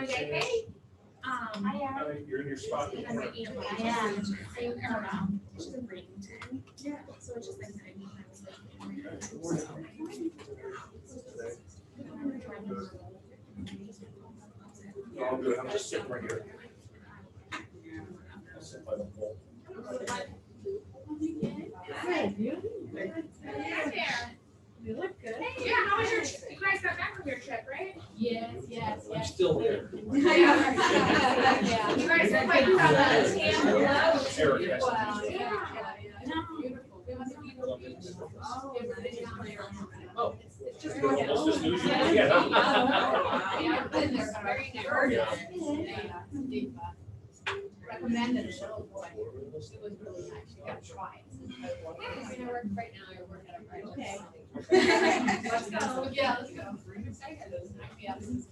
Hey. You're in your spot. I am. She's in Bradenton. Yeah. So it's just like 90 All good. I'm just sitting right here. I'll sit by the pole. Hi, you look good. Yeah, how was your trip? You guys got back from your trip, right? Yes. I'm still here. Yeah. You guys look like you have a tan glow. Eric, yes. Wow, yeah. Beautiful. It was beautiful. Oh. It's just It's just news. Yeah. Yeah. I've been there, very nice. Recommended it. It was really nice. You gotta try it. I work right now. I work at a private. Okay. Let's go. Yeah, let's go. Yeah, this is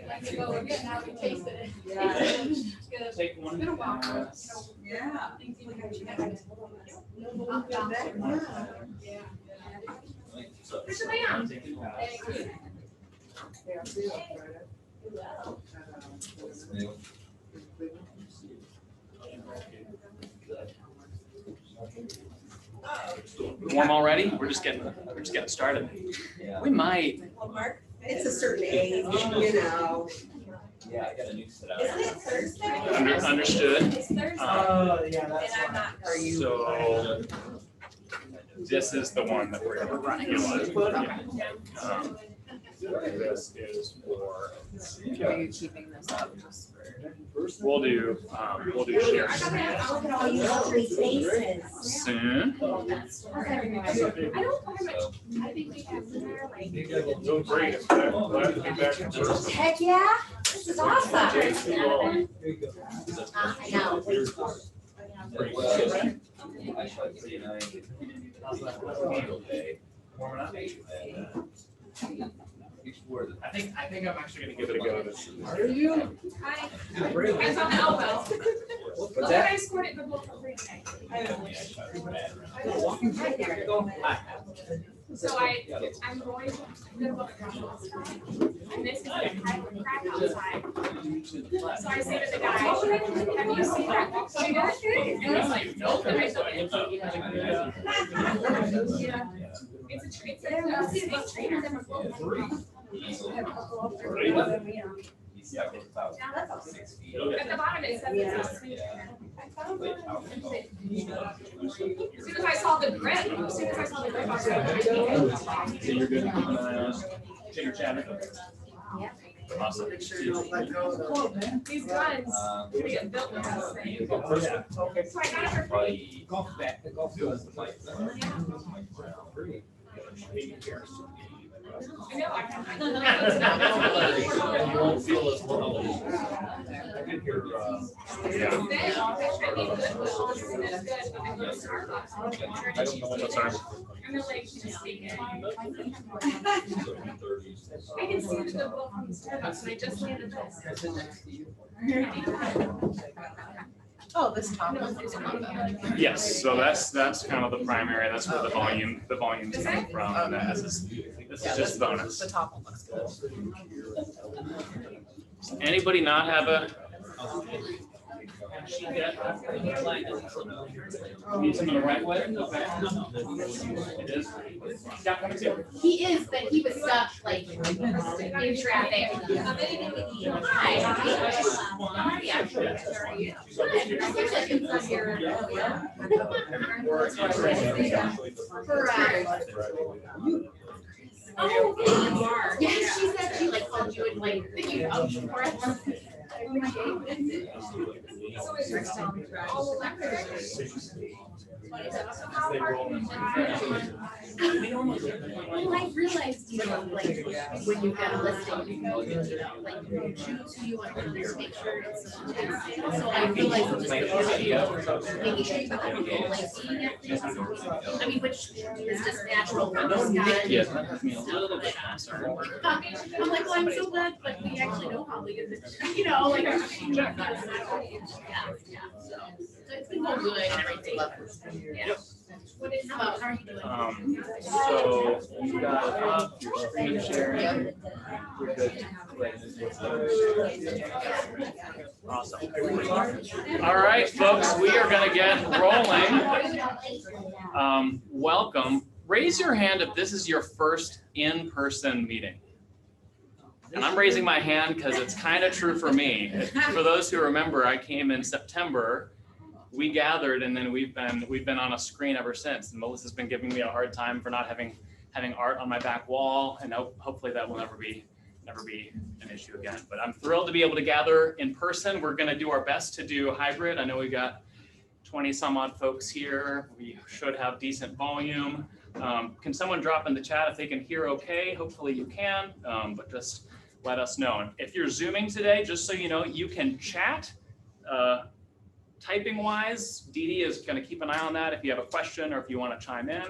let's go again. Now we tasted it. Yeah. Take one. It's been a while for us. Yeah. Yeah. Where's the man? Thank you. Warm already? We're just getting started. We might. Well, Mark, it's a certain age, you know. Yeah, I got a new set out. Isn't it Thursday? Understood. It's Thursday. Oh, yeah, And that's I'm not. Are you? So this is the one that we're gonna run on. This is for. Are you keeping this up just for? We'll do shares soon. I don't I think we have dinner like. Doing great. It's glad to be back in person. Heck yeah, this is awesome. I know. I shot C9. Okay. Warming up. I think I'm actually gonna give it a go this season. Are you? Hi. Hands on the elbow. What's Look, that? I scored it in the book for free today. So I'm going to go to and this is like crack outside. So I say to the guy, have you seen that book? And he's like, nope. And I said, yeah. It's a trainer. At the bottom it says it's a swing trainer. As soon as I saw the grip, I was like, So you're good. Chitter chatter. yeah. Awesome. These guns, they get built with this thing. Okay. So I got it for free. Golf back, the golf field is the place. I know, I have. And you won't feel as well. I did hear, Yeah. I mean, good, but honestly, it's good, but I go to Starbucks, I want water I don't know and what's cheese. ours. And they're like, just take it. I can see the good book from Starbucks, and I just landed this. Oh, this top one is not bad. Yes, so that's kind of the primary, that's where the volume's coming from, and this is just bonus. The top one looks good. Does anybody not have a? Need some of the right way? It is. He is, but he was stuck like in traffic. Hi. How are you? Good. I wish I could come here. Correct. Oh, okay, you are. Yeah, she said she like called you and like, thank you for it. So is your song all electric? Well, I realized, you know, like, when you've got a listing, like, you choose who you want to list, make sure it's. So I realized just making sure you have people like seeing it. I mean, which is just natural. Yeah, that took me a little bit faster. I'm like, well, I'm so glad, but we actually know how we get it, you know, like. Yeah, so it's been going good and everything. Yeah. What is, how are you doing? So you got up, your screen sharing. We're good. Awesome. All right, folks, we are going to get rolling. Welcome. Raise your hand if this is your first in-person meeting. And I'm raising my hand because it's kind of true for me. For those who remember, I came in September. We gathered, and then we've been on a screen ever since. And Melissa's been giving me a hard time for not having art on my back wall, and hopefully that will never be an issue again. But I'm thrilled to be able to gather in person. We're going to do our best to do hybrid. I know we got 20 some odd folks here. We should have decent volume. Can someone drop in the chat if they can hear okay? Hopefully you can, but just let us know. And if you're Zooming today, just so you know, you can chat. Typing wise, Dee Dee is going to keep an eye on that if you have a question or if you want to chime in,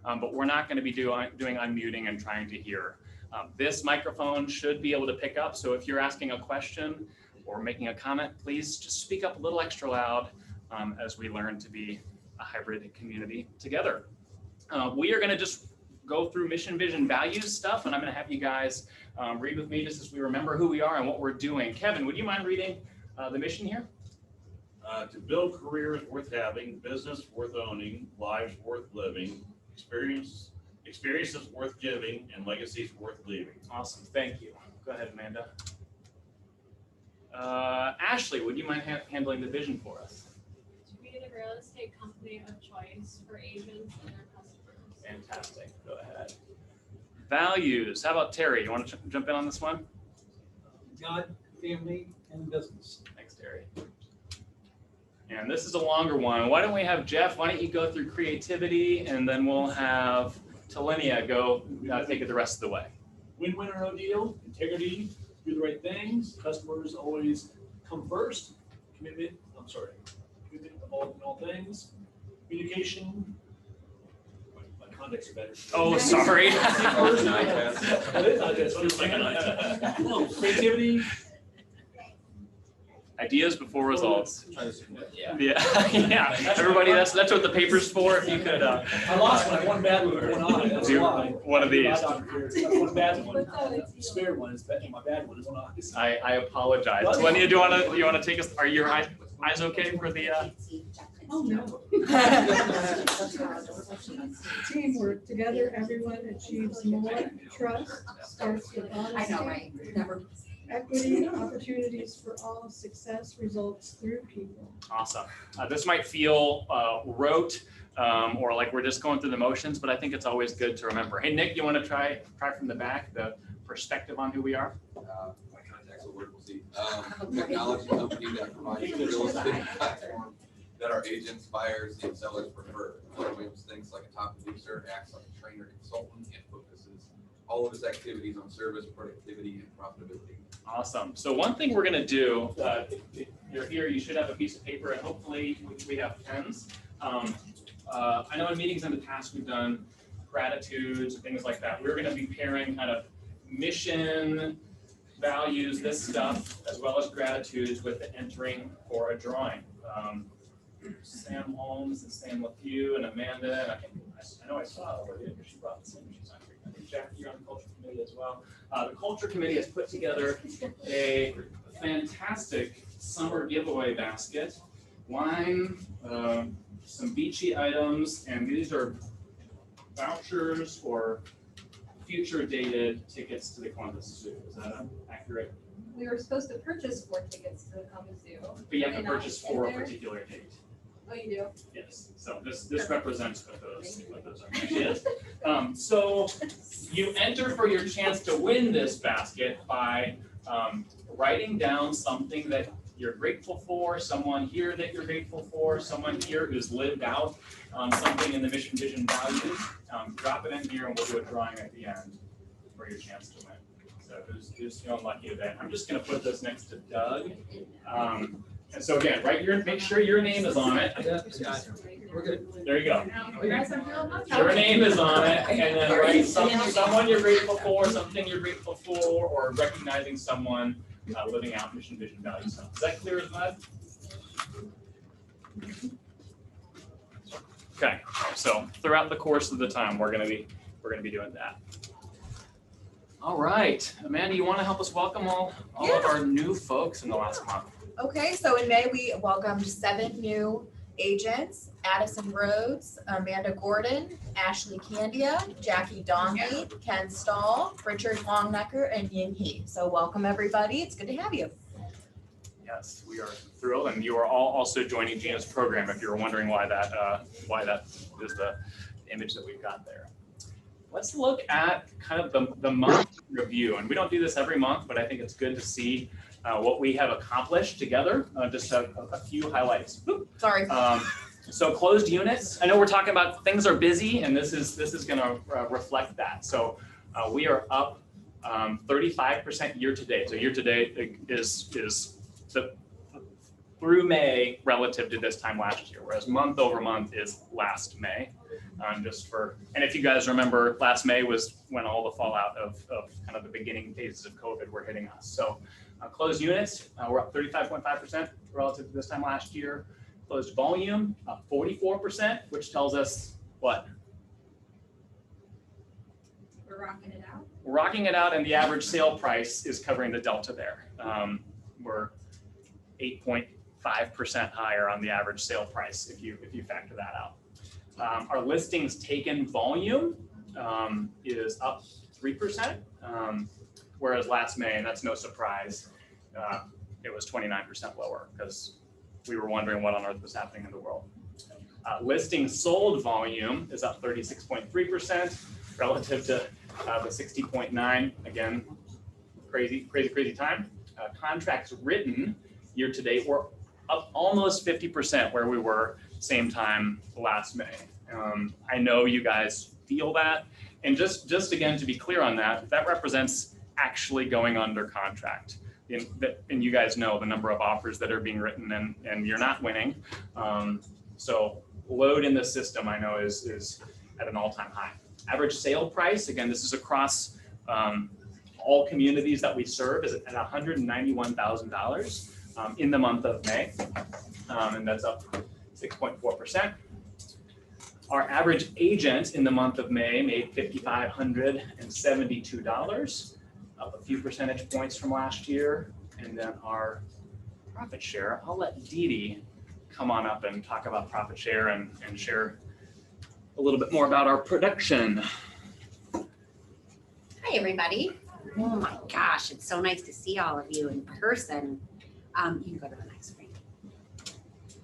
but we're not going to be doing unmuting and trying to hear. This microphone should be able to pick up, so if you're asking a question or making a comment, please just speak up a little extra loud as we learn to be a hybrid community together. We are going to just go through mission, vision, values stuff, and I'm going to have you guys read with me just as we remember who we are and what we're doing. Kevin, would you mind reading the mission here? To build careers worth having, business worth owning, lives worth living, experiences worth giving, and legacies worth leaving. Awesome, thank you. Go ahead, Amanda. Ashley, would you mind handling the vision for us? To be the real estate company of choice for agents and their customers. Fantastic, go ahead. Values, how about Terry? You want to jump in on this one? God, family, and business. Thanks, Terry. And this is a longer one. Why don't we have Jeff? Why don't you go through creativity, and then we'll have Talenia go take it the rest of the way. Win-win or no deal, integrity, do the right things, customers always come first, commitment to all things, communication, my contacts are better. Oh, sorry. That is not good, so it's like creativity. Ideas before results. Yeah. Yeah. Everybody, that's what the paper's for. If you could. I lost one, one bad one, one on it, that's Do why. one of these. One bad one, spare one is better, my bad one is one on. I apologize. Talenia, do you want to take us? Are your eyes okay for the? Oh, no. Teamwork, together everyone achieves more. Trust starts with honesty. I know, right? Never. Equity, opportunities for all, success results through people. Awesome. This might feel rote or like we're just going through the motions, but I think it's always good to remember. Hey, Nick, you want to try from the back, the perspective on who we are? My contacts will work, we'll see. Technology company that provides a real estate platform that our agents, buyers, and sellers prefer. Webs thinks like a top producer, acts like a trainer, consultant, and focuses all of its activities on service, productivity, and profitability. Awesome. So one thing we're going to do, if you're here, you should have a piece of paper, and hopefully we have pens. I know in meetings in the past we've done gratitudes and things like that. We're going to be pairing kind of mission, values, this stuff, as well as gratitudes with the entering for a drawing. Sam Holmes and Sam LaFew and Amanda, and I know I saw Olivia because she brought the same. I think Jackie, you're on the culture committee as well. The culture committee has put together a fantastic summer giveaway basket, wine, some beachy items, and these are vouchers for future dated tickets to the Columbus Zoo. Is that accurate? We were supposed to purchase 4 tickets to the Columbus Zoo. But you have to purchase for a particular date. Oh, you do? Yes, so this represents what those are. Yes. So you enter for your chance to win this basket by writing down something that you're grateful for, someone here that you're grateful for, someone here who's lived out something in the mission, vision, values. Drop it in here and we'll do a drawing at the end for your chance to win. So who's feeling lucky today? I'm just gonna put this next to Doug. And so again, make sure your name is on it. We're good. There you go. Your name is on it, and then write someone you're grateful for, something you're grateful for, or recognizing someone living out mission, vision, values. Is that clear as mud? Okay, so throughout the course of the time, we're gonna be doing that. All right, Amanda, you wanna help us welcome all of our new folks in the last month? Okay, so in May, we welcomed 7 new agents: Addison Rhodes, Amanda Gordon, Ashley Candia, Jackie Donnelly, Ken Stahl, Richard Longnecker, and Yin He. So welcome, everybody. It's good to have you. Yes, we are thrilled, and you are all also joining Gina's program if you were wondering why that is the image that we've got there. Let's look at kind of the month review, and we don't do this every month, but I think it's good to see what we have accomplished together. Just a few highlights. Sorry. So closed units. I know we're talking about things are busy, and this is going to reflect that. So we are up 35% year to date. So year to date is through May relative to this time last year, whereas month over month is last May. And if you guys remember, last May was when all the fallout of kind of the beginning phases of COVID were hitting us. So closed units, we're up 35.5% relative to this time last year. Closed volume, up 44%, which tells us what? We're rocking it out. We're rocking it out, and the average sale price is covering the delta there. We're 8.5% higher on the average sale price if you factor that out. Our listings taken volume is up 3%, whereas last May, and that's no surprise, it was 29% lower because we were wondering what on earth was happening in the world. Listings sold volume is up 36.3% relative to the 60.9. Again, crazy time. Contracts written year to date were up almost 50% where we were same time last May. I know you guys feel that. And just again, to be clear on that, that represents actually going under contract. And you guys know the number of offers that are being written and you're not winning. So load in the system, I know, is at an all-time high. Average sale price, again, this is across all communities that we serve, is at $191,000 in the month of May. And that's up 6.4%. Our average agent in the month of May made $5,572, up a few percentage points from last year. And then our profit share, I'll let Dee Dee come on up and talk about profit share and share a little bit more about our production. Hi, everybody. Oh my gosh, it's so nice to see all of you in person. You can go to the next screen.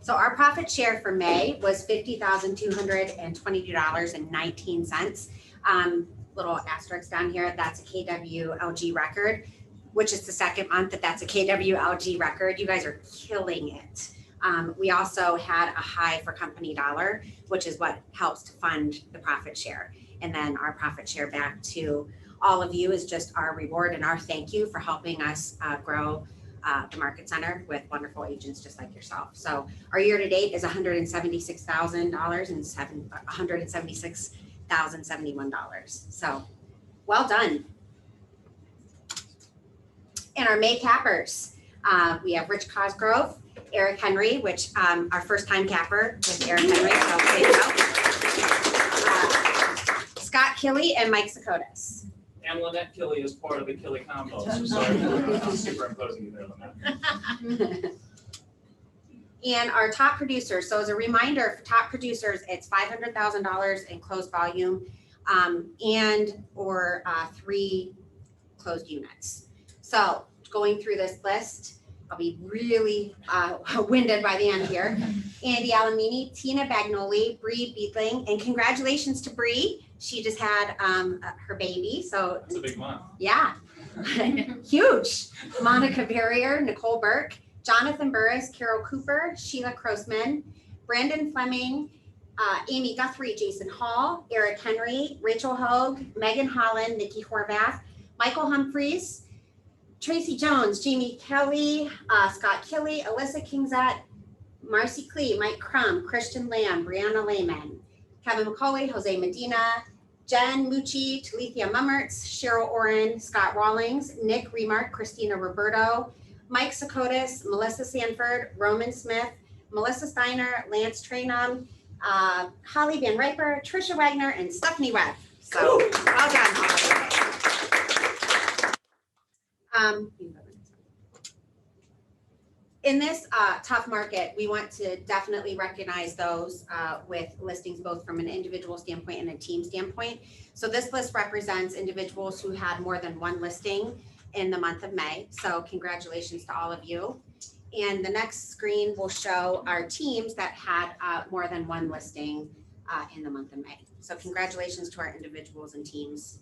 So our profit share for May was $50,222.19. Little asterisk down here, that's a KWLG record, which is the second month that's a KWLG record. You guys are killing it. We also had a high for company dollar, which is what helps to fund the profit share. And then our profit share back to all of you is just our reward and our thank you for helping us grow the Market Center with wonderful agents just like yourself. So our year to date is $176,000 and $176,071. So well done. And our May cappers, we have Rich Cosgrove, Eric Henry, which our first time capper with Eric Henry. So there you go. Scott Killey and Mike Sakotis. And Lynette Killey is part of the Killey combo. So sorry for superimposing you there, Lynette. And our top producers. So as a reminder, for top producers, it's $500,000 in closed volume and or 3 closed units. So going through this list, I'll be really winded by the end here. Andy Alamini, Tina Bagnoli, Bree Beetling, and congratulations to Bree. She just had her baby, so it's a big month. Yeah, huge. Monica Barrier, Nicole Burke, Jonathan Burris, Carol Cooper, Sheila Crossman, Brandon Fleming, Amy Guthrie, Jason Hall, Eric Henry, Rachel Hogue, Megan Holland, Nikki Horvath, Michael Humphreys, Tracy Jones, Jamie Kelly, Scott Killey, Alyssa Kingzat, Marcy Klee, Mike Crum, Christian Lamb, Brianna Lehman, Kevin McCauley, Jose Medina, Jen Mucci, Talithia Mummertz, Cheryl Oren, Scott Rawlings, Nick Remark, Christina Roberto, Mike Sakotis, Melissa Sanford, Roman Smith, Melissa Steiner, Lance Trainum, Holly Van Riper, Trisha Wagner, and Stephanie Webb. So well done, all of you. In this tough market, we want to definitely recognize those with listings both from an individual standpoint and a team standpoint. So this list represents individuals who had more than one listing in the month of May. So congratulations to all of you. And the next screen will show our teams that had more than one listing in the month of May. So congratulations to our individuals and teams.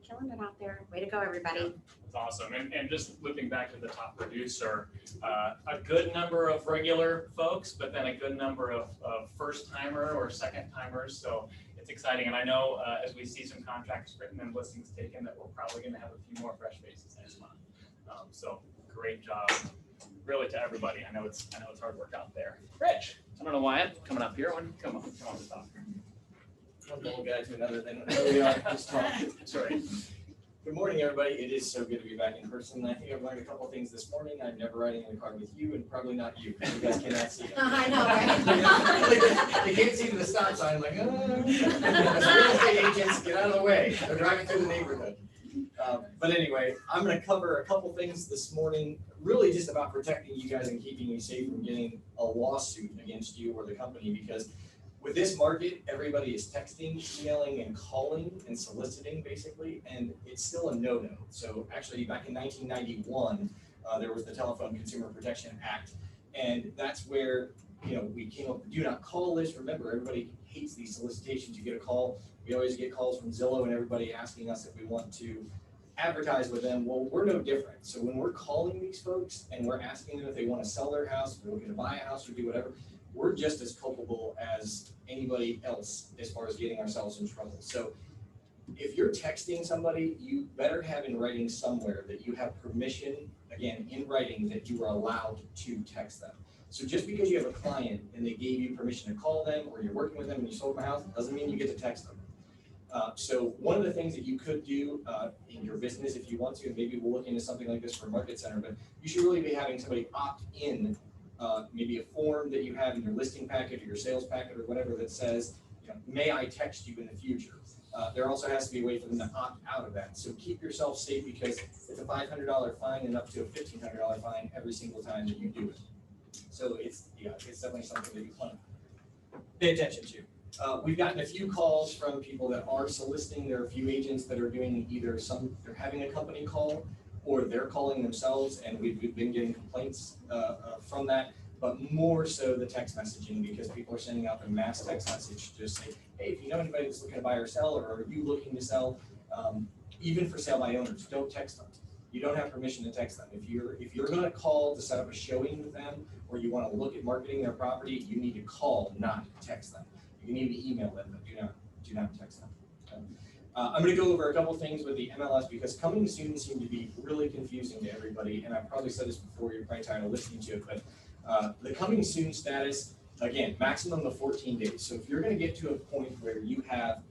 Killing it out there. Way to go, everybody. It's awesome. And just looping back to the top producer, a good number of regular folks, but then a good number of first timer or second timers. So it's exciting. And I know as we see some contracts written and listings taken that we're probably going to have a few more fresh faces next month. So great job really to everybody. I know it's hard work out there. Rich, I don't know why I'm coming up here. Come on to talk. One little guy to another than we are just talking. Sorry. Good morning, everybody. It is so good to be back in person. I think I've learned a couple things this morning. I'm never riding in the car with you, and probably not you. You guys cannot see it. I know, right? They can't see the stop sign. I'm like, as real estate agents, get out of the way. They're driving through the neighborhood. But anyway, I'm going to cover a couple things this morning, really just about protecting you guys and keeping you safe from getting a lawsuit against you or the company, because with this market, everybody is texting, emailing, and calling and soliciting, basically, and it's still a no-no. So actually, back in 1991, there was the Telephone Consumer Protection Act, and that's where we came up with the do not call list. Remember, everybody hates these solicitations. You get a call. We always get calls from Zillow and everybody asking us if we want to advertise with them. Well, we're no different. So when we're calling these folks and we're asking them if they want to sell their house, if they're looking to buy a house or do whatever, we're just as culpable as anybody else as far as getting ourselves in trouble. So if you're texting somebody, you better have in writing somewhere that you have permission, again, in writing, that you are allowed to text them. So just because you have a client and they gave you permission to call them, or you're working with them and you sold them a house, doesn't mean you get to text them. So one of the things that you could do in your business, if you want to, and maybe we'll look into something like this for Market Center, but you should really be having somebody opt in, maybe a form that you have in your listing packet or your sales packet or whatever that says, may I text you in the future? There also has to be a way for them to opt out of that. So keep yourself safe, because it's a $500 fine and up to a $1,500 fine every single time that you do it. So it's definitely something that you want to pay attention to. We've gotten a few calls from people that are soliciting. There are a few agents that are doing either they're having a company call, or they're calling themselves, and we've been getting complaints from that, but more so the text messaging, because people are sending out a mass text message, just say, hey, if you know anybody that's looking to buy or sell, or are you looking to sell, even for sale by owners, don't text them. You don't have permission to text them. If you're going to call to set up a showing with them, or you want to look at marketing their property, you need to call, not text them. You need to email them, but do not text them. I'm going to go over a couple things with the MLS, because coming soon seem to be really confusing to everybody, and I've probably said this before, you're probably tired of listening to it, but the coming soon status, again, maximum of 14 days. So if you're going to get to a point where you have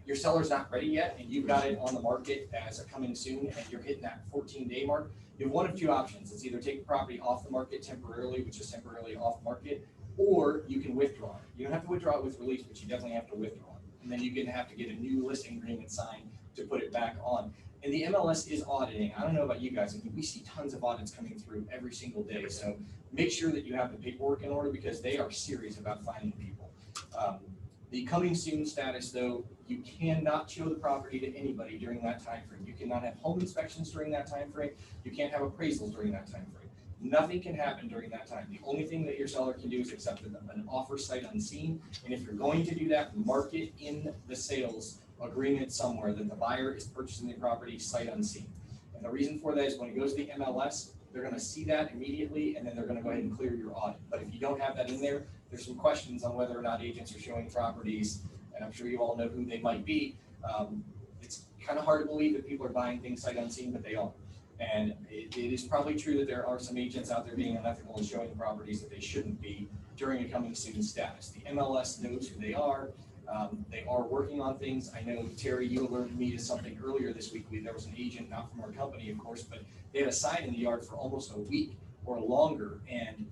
your seller's not ready yet, and you've got it on the market as a coming soon, and you're hitting that 14-day mark, you have one of two options. It's either take the property off the market temporarily, which is temporarily off market, or you can withdraw it. You don't have to withdraw it with release, but you definitely have to withdraw it. And then you're going to have to get a new listing agreement signed to put it back on. And the MLS is auditing. I don't know about you guys. I mean, we see tons of audits coming through every single day. So make sure that you have the paperwork in order, because they are serious about finding people. The coming soon status, though, you cannot show the property to anybody during that time frame. You cannot have home inspections during that time frame. You can't have appraisals during that time frame. Nothing can happen during that time. The only thing that your seller can do is accept an offer sight unseen. And if you're going to do that, mark it in the sales agreement somewhere that the buyer is purchasing the property sight unseen. And the reason for that is when it goes to the MLS, they're going to see that immediately, and then they're going to go ahead and clear your audit. But if you don't have that in there, there's some questions on whether or not agents are showing properties, and I'm sure you all know who they might be. It's kind of hard to believe that people are buying things sight unseen, but they are. And it is probably true that there are some agents out there being unethical and showing properties that they shouldn't be during a coming soon status. The MLS knows who they are. They are working on things. I know, Terry, you alerted me to something earlier this week. There was an agent, not from our company, of course, but they had a sign in the yard for almost a week or longer. And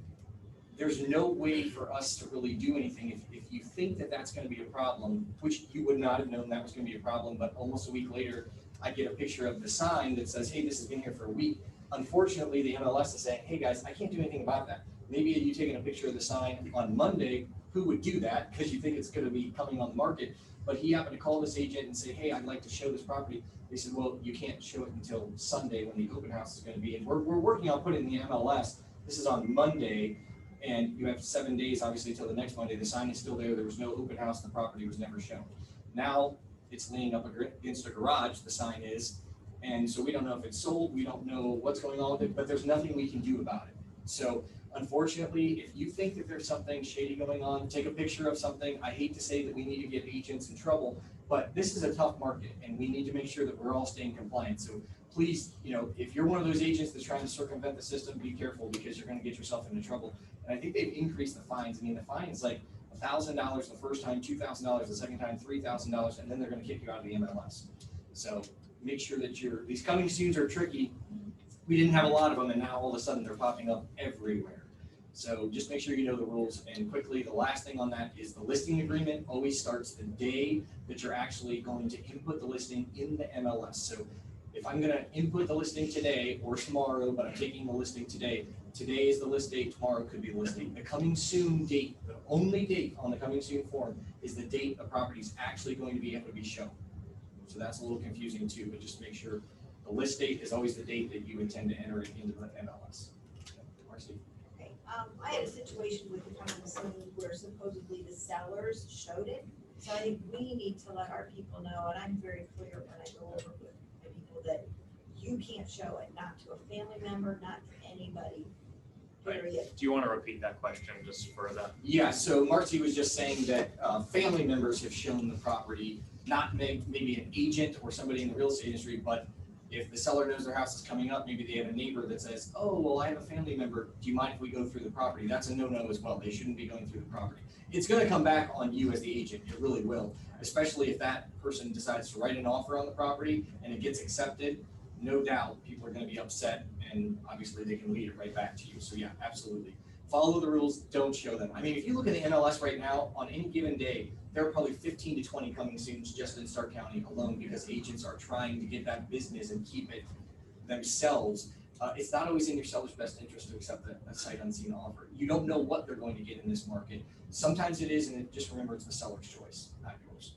there's no way for us to really do anything. If you think that that's gonna be a problem, which you would not have known that was gonna be a problem, but almost a week later, I get a picture of the sign that says, hey, this has been here for a week. Unfortunately, the MLS is saying, hey guys, I can't do anything about that. Maybe you taking a picture of the sign on Monday, who would do that? Because you think it's gonna be coming on the market. But he happened to call this agent and say, hey, I'd like to show this property. They said, well, you can't show it until Sunday when the open house is gonna be. And we're working on putting the MLS. This is on Monday, and you have 7 days, obviously, until the next Monday. The sign is still there. There was no open house. The property was never shown. Now it's leaning up against a garage, the sign is. And so we don't know if it's sold. We don't know what's going on with it, but there's nothing we can do about it. So unfortunately, if you think that there's something shady going on, take a picture of something. I hate to say that we need to get agents in trouble, but this is a tough market and we need to make sure that we're all staying compliant. So please, if you're one of those agents that's trying to circumvent the system, be careful because you're going to get yourself into trouble. And I think they've increased the fines. I mean, the fine is like $1,000 the first time, $2,000 the second time, $3,000, and then they're going to kick you out of the MLS. So make sure that these coming soons are tricky. We didn't have a lot of them, and now all of a sudden they're popping up everywhere. So just make sure you know the rules. And quickly, the last thing on that is the listing agreement always starts the day that you're actually going to input the listing in the MLS. So if I'm going to input the listing today or tomorrow, but I'm taking the listing today is the list date, tomorrow could be the list date. The coming soon date, the only date on the coming soon form is the date a property is actually going to be able to be shown. So that's a little confusing too, but just make sure the list date is always the date that you intend to enter it into the MLS. Marcy? Okay, I had a situation with the coming soon where supposedly the sellers showed it. So I think we need to let our people know, and I'm very clear when I go over with my people that you can't show it, not to a family member, not to anybody, period. Do you want to repeat that question just for the? Yeah, so Marcy was just saying that family members have shown the property, not maybe an agent or somebody in the real estate industry, but if the seller knows their house is coming up, maybe they have a neighbor that says, oh, well, I have a family member. Do you mind if we go through the property? That's a no-no as well. They shouldn't be going through the property. It's going to come back on you as the agent. It really will, especially if that person decides to write an offer on the property and it gets accepted. No doubt people are going to be upset, and obviously they can lead it right back to you. So yeah, absolutely. Follow the rules, don't show them. I mean, if you look at the MLS right now, on any given day, there are probably 15 to 20 coming soon just in Stark County alone because agents are trying to get that business and keep it themselves. It's not always in your seller's best interest to accept a sight unseen offer. You don't know what they're going to get in this market. Sometimes it is, and just remember it's the seller's choice, not yours.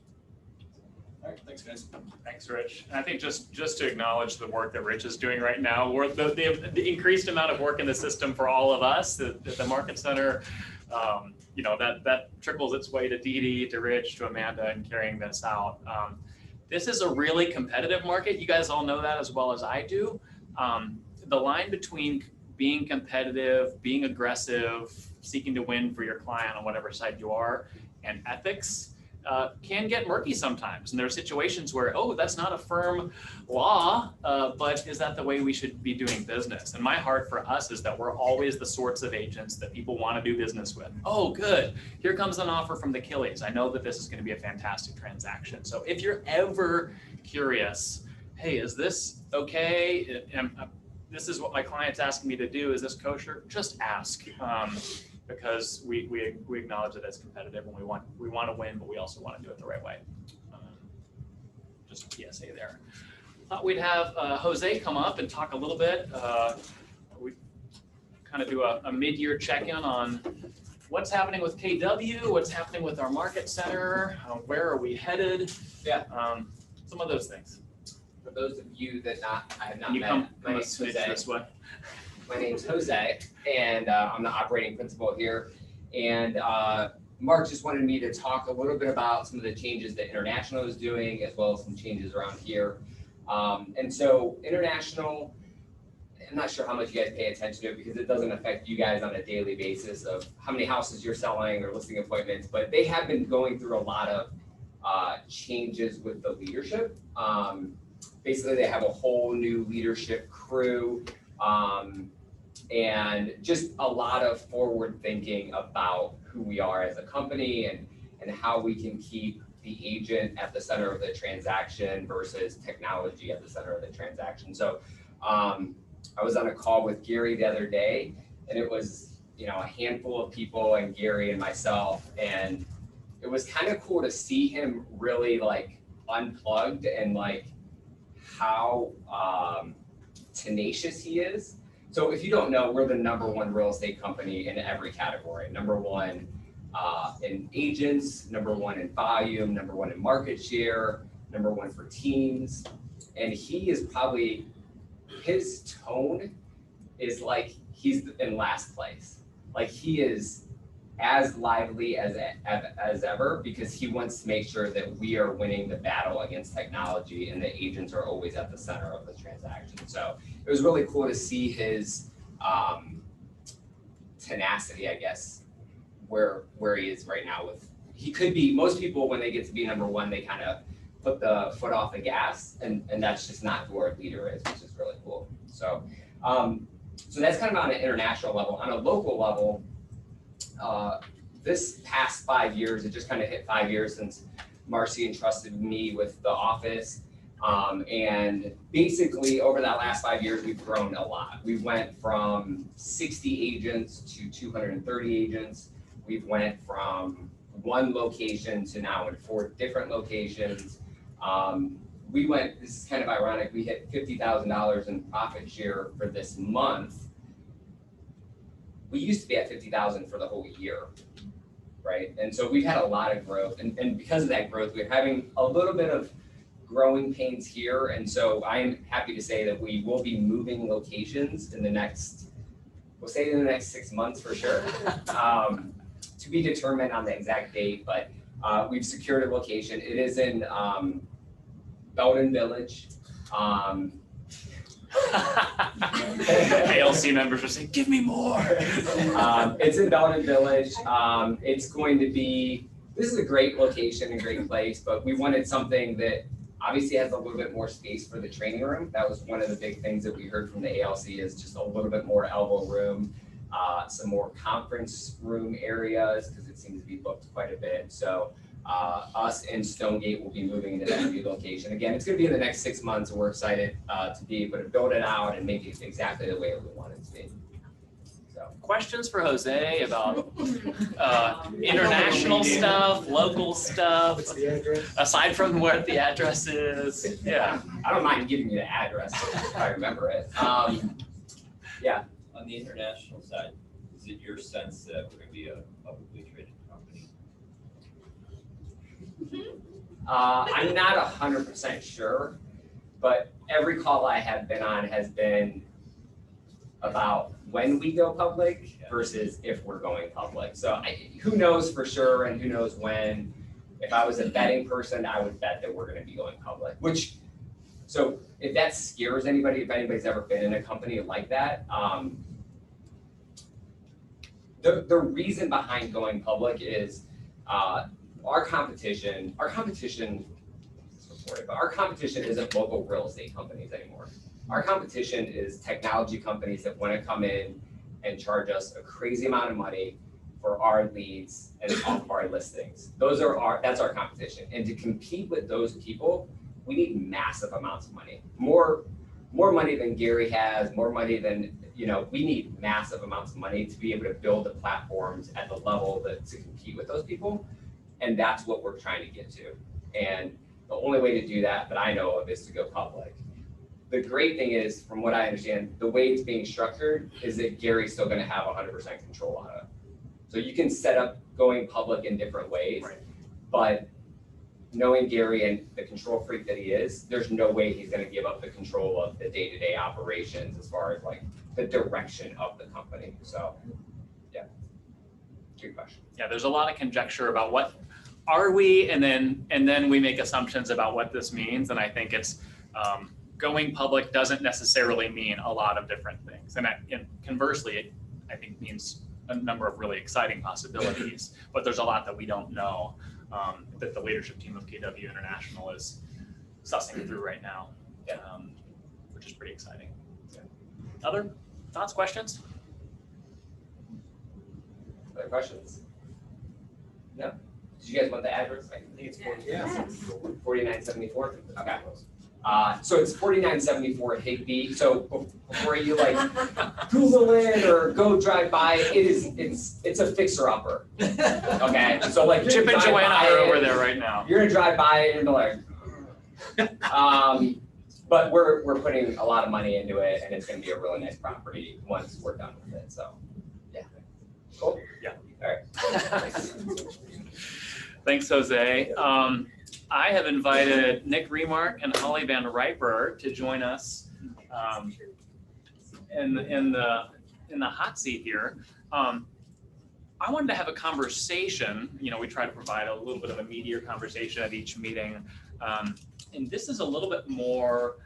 All right, thanks guys. Thanks, Rich. And I think just to acknowledge the work that Rich is doing right now, the increased amount of work in the system for all of us at the Market Center, that trickles its way to Dee Dee, to Rich, to Amanda, and carrying this out. This is a really competitive market. You guys all know that as well as I do. The line between being competitive, being aggressive, seeking to win for your client on whatever side you are, and ethics can get murky sometimes. And there are situations where, oh, that's not a firm law, but is that the way we should be doing business? And my heart for us is that we're always the sorts of agents that people want to do business with. Oh, good. Here comes an offer from the Killies. I know that this is going to be a fantastic transaction. So if you're ever curious, hey, is this okay? This is what my client's asking me to do. Is this kosher? Just ask. Because we acknowledge that it's competitive and we want to win, but we also want to do it the right way. Just a PSA there. Thought we'd have Jose come up and talk a little bit. We kind of do a mid-year check-in on what's happening with KW, what's happening with our market center, where are we headed? Yeah. Some of those things. For those of you that I have not Can you met, come my name's Jose. this way? My name's Jose, and I'm the operating principal here. And Mark just wanted me to talk a little bit about some of the changes that International is doing, as well as some changes around here. And so International, I'm not sure how much you guys pay attention to it because it doesn't affect you guys on a daily basis of how many houses you're selling or listing appointments, but they have been going through a lot of changes with the leadership. Basically, they have a whole new leadership crew. And just a lot of forward thinking about who we are as a company and how we can keep the agent at the center of the transaction versus technology at the center of the transaction. So I was on a call with Gary the other day, and it was a handful of people and Gary and myself, and it was kind of cool to see him really like unplugged and like how tenacious he is. So if you don't know, we're the #1 real estate company in every category. #1 in agents, #1 in volume, #1 in market share, #1 for teams. And he is probably, his tone is like he's in last place. Like he is as lively as ever because he wants to make sure that we are winning the battle against technology and the agents are always at the center of the transaction. So it was really cool to see his tenacity, I guess, where he is right now. With he could be, most people when they get to be #1, they kind of put the foot off the gas, and that's just not who our leader is, which is really cool. So so that's kind of on an international level. On a local level, this past 5 years, it just kind of hit 5 years since Marcy entrusted me with the office. And basically over that last 5 years, we've grown a lot. We went from 60 agents to 230 agents. We've went from 1 location to now in 4 different locations. This is kind of ironic, we hit $50,000 in profit share for this month. We used to be at 50,000 for the whole year, right? And so we've had a lot of growth, and because of that growth, we're having a little bit of growing pains here. And so I am happy to say that we will be moving locations in the next, we'll say in the next 6 months for sure. To be determined on the exact date, but we've secured a location. It is in Belden Village. ALC members are saying, give me more. It's in Belden Village. It's going to be, this is a great location and great place, but we wanted something that obviously has a little bit more space for the training room. That was one of the big things that we heard from the ALC is just a little bit more elbow room, some more conference room areas, because it seems to be booked quite a bit. So us and Stonegate will be moving into that new location. Again, it's going to be in the next 6 months, and we're excited to be able to build it out and make it exactly the way we want it to be. So, questions for Jose about international stuff, local stuff, What's the address? aside from where the address is? Yeah. I don't mind giving you the address if I remember it. Yeah. On the international side, is it your sense that we're going to be a publicly traded company? I'm not 100% sure, but every call I have been on has been about when we go public versus if we're going public. So who knows for sure and who knows when. If I was a betting person, I would bet that we're going to be going public, so if that scares anybody, if anybody's ever been in a company like that, the reason behind going public is our competition isn't local real estate companies anymore. Our competition is technology companies that want to come in and charge us a crazy amount of money for our leads and off of our listings. That's our competition. And to compete with those people, we need massive amounts of money. More money than Gary has, more money than, we need massive amounts of money to be able to build the platforms at the level to compete with those people. And that's what we're trying to get to. And the only way to do that I know of is to go public. The great thing is, from what I understand, the way it's being structured is that Gary's still gonna have 100% control on it. So you can set up going public in different ways, right. But knowing Gary and the control freak that he is, there's no way he's gonna give up the control of the day-to-day operations as far as like the direction of the company. So, yeah, good question. Yeah, there's a lot of conjecture about what are we, and then we make assumptions about what this means. And I think it's going public doesn't necessarily mean a lot of different things. And conversely, it, I think, means a number of really exciting possibilities, but there's a lot that we don't know that the leadership team of KW International is sussing through right now, which is pretty exciting. Yeah. Other thoughts, questions? Other questions? No? Did you guys want the address? I think it's 4974. Okay. So it's $49.74 at Higby. So before you like Google it or go drive by, it's a fixer upper. Okay, so like Chip and drive Joanna by are it, over there right now. You're gonna drive by it and be like, but we're putting a lot of money into it, and it's gonna be a really nice property once we're done with it. So, yeah, cool. Yeah. All right. Thanks, Jose. I have invited Nick Remark and Holly Van Riper to join us in the hot seat here. I wanted to have a conversation. You know, we try to provide a little bit of a meatier conversation at each meeting, and this is a little bit more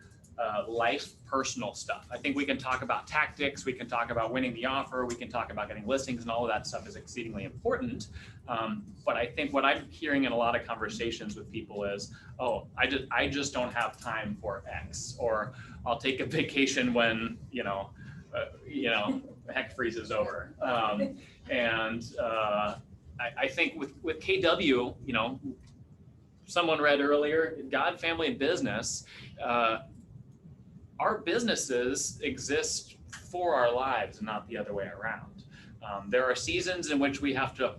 life personal stuff. I think we can talk about tactics, we can talk about winning the offer, we can talk about getting listings, and all of that stuff is exceedingly important. But I think what I'm hearing in a lot of conversations with people is, oh, I just don't have time for X, or I'll take a vacation when heck freezes over. I think with KW, you know, someone read earlier, God, family, and business. Our businesses exist for our lives and not the other way around. There are seasons in which we have to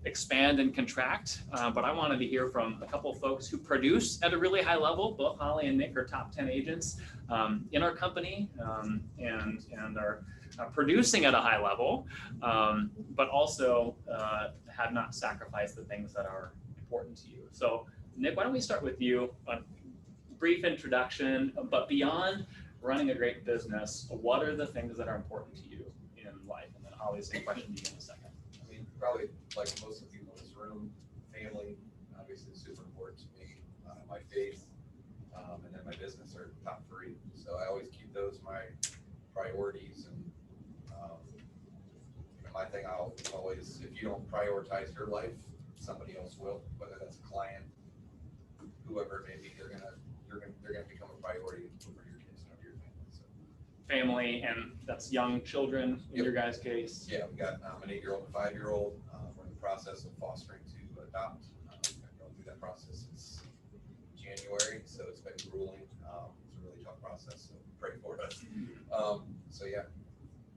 expand and contract, but I wanted to hear from a couple of folks who produce at a really high level. Both Holly and Nick are top 10 agents in our company and are producing at a high level, but also have not sacrificed the things that are important to you. So Nick, why don't we start with you? Brief introduction, but beyond running a great business, what are the things that are important to you in life? And then Holly, same question to you in a second. I mean, probably like most of the people in this room, family, obviously super important to me. My faith, and then my business are top three. So I always keep those my priorities. And my thing, I'll always, if you don't prioritize your life, somebody else will, whether that's a client, whoever it may be, they're gonna become a priority for your kids and your family. So. Family, and that's young children in your guys' case. Yeah, we got an 8-year-old and a 5-year-old. We're in the process of fostering to adopt. We've been going through that process since January, so it's been grueling. It's a really tough process, so pray for us. So yeah.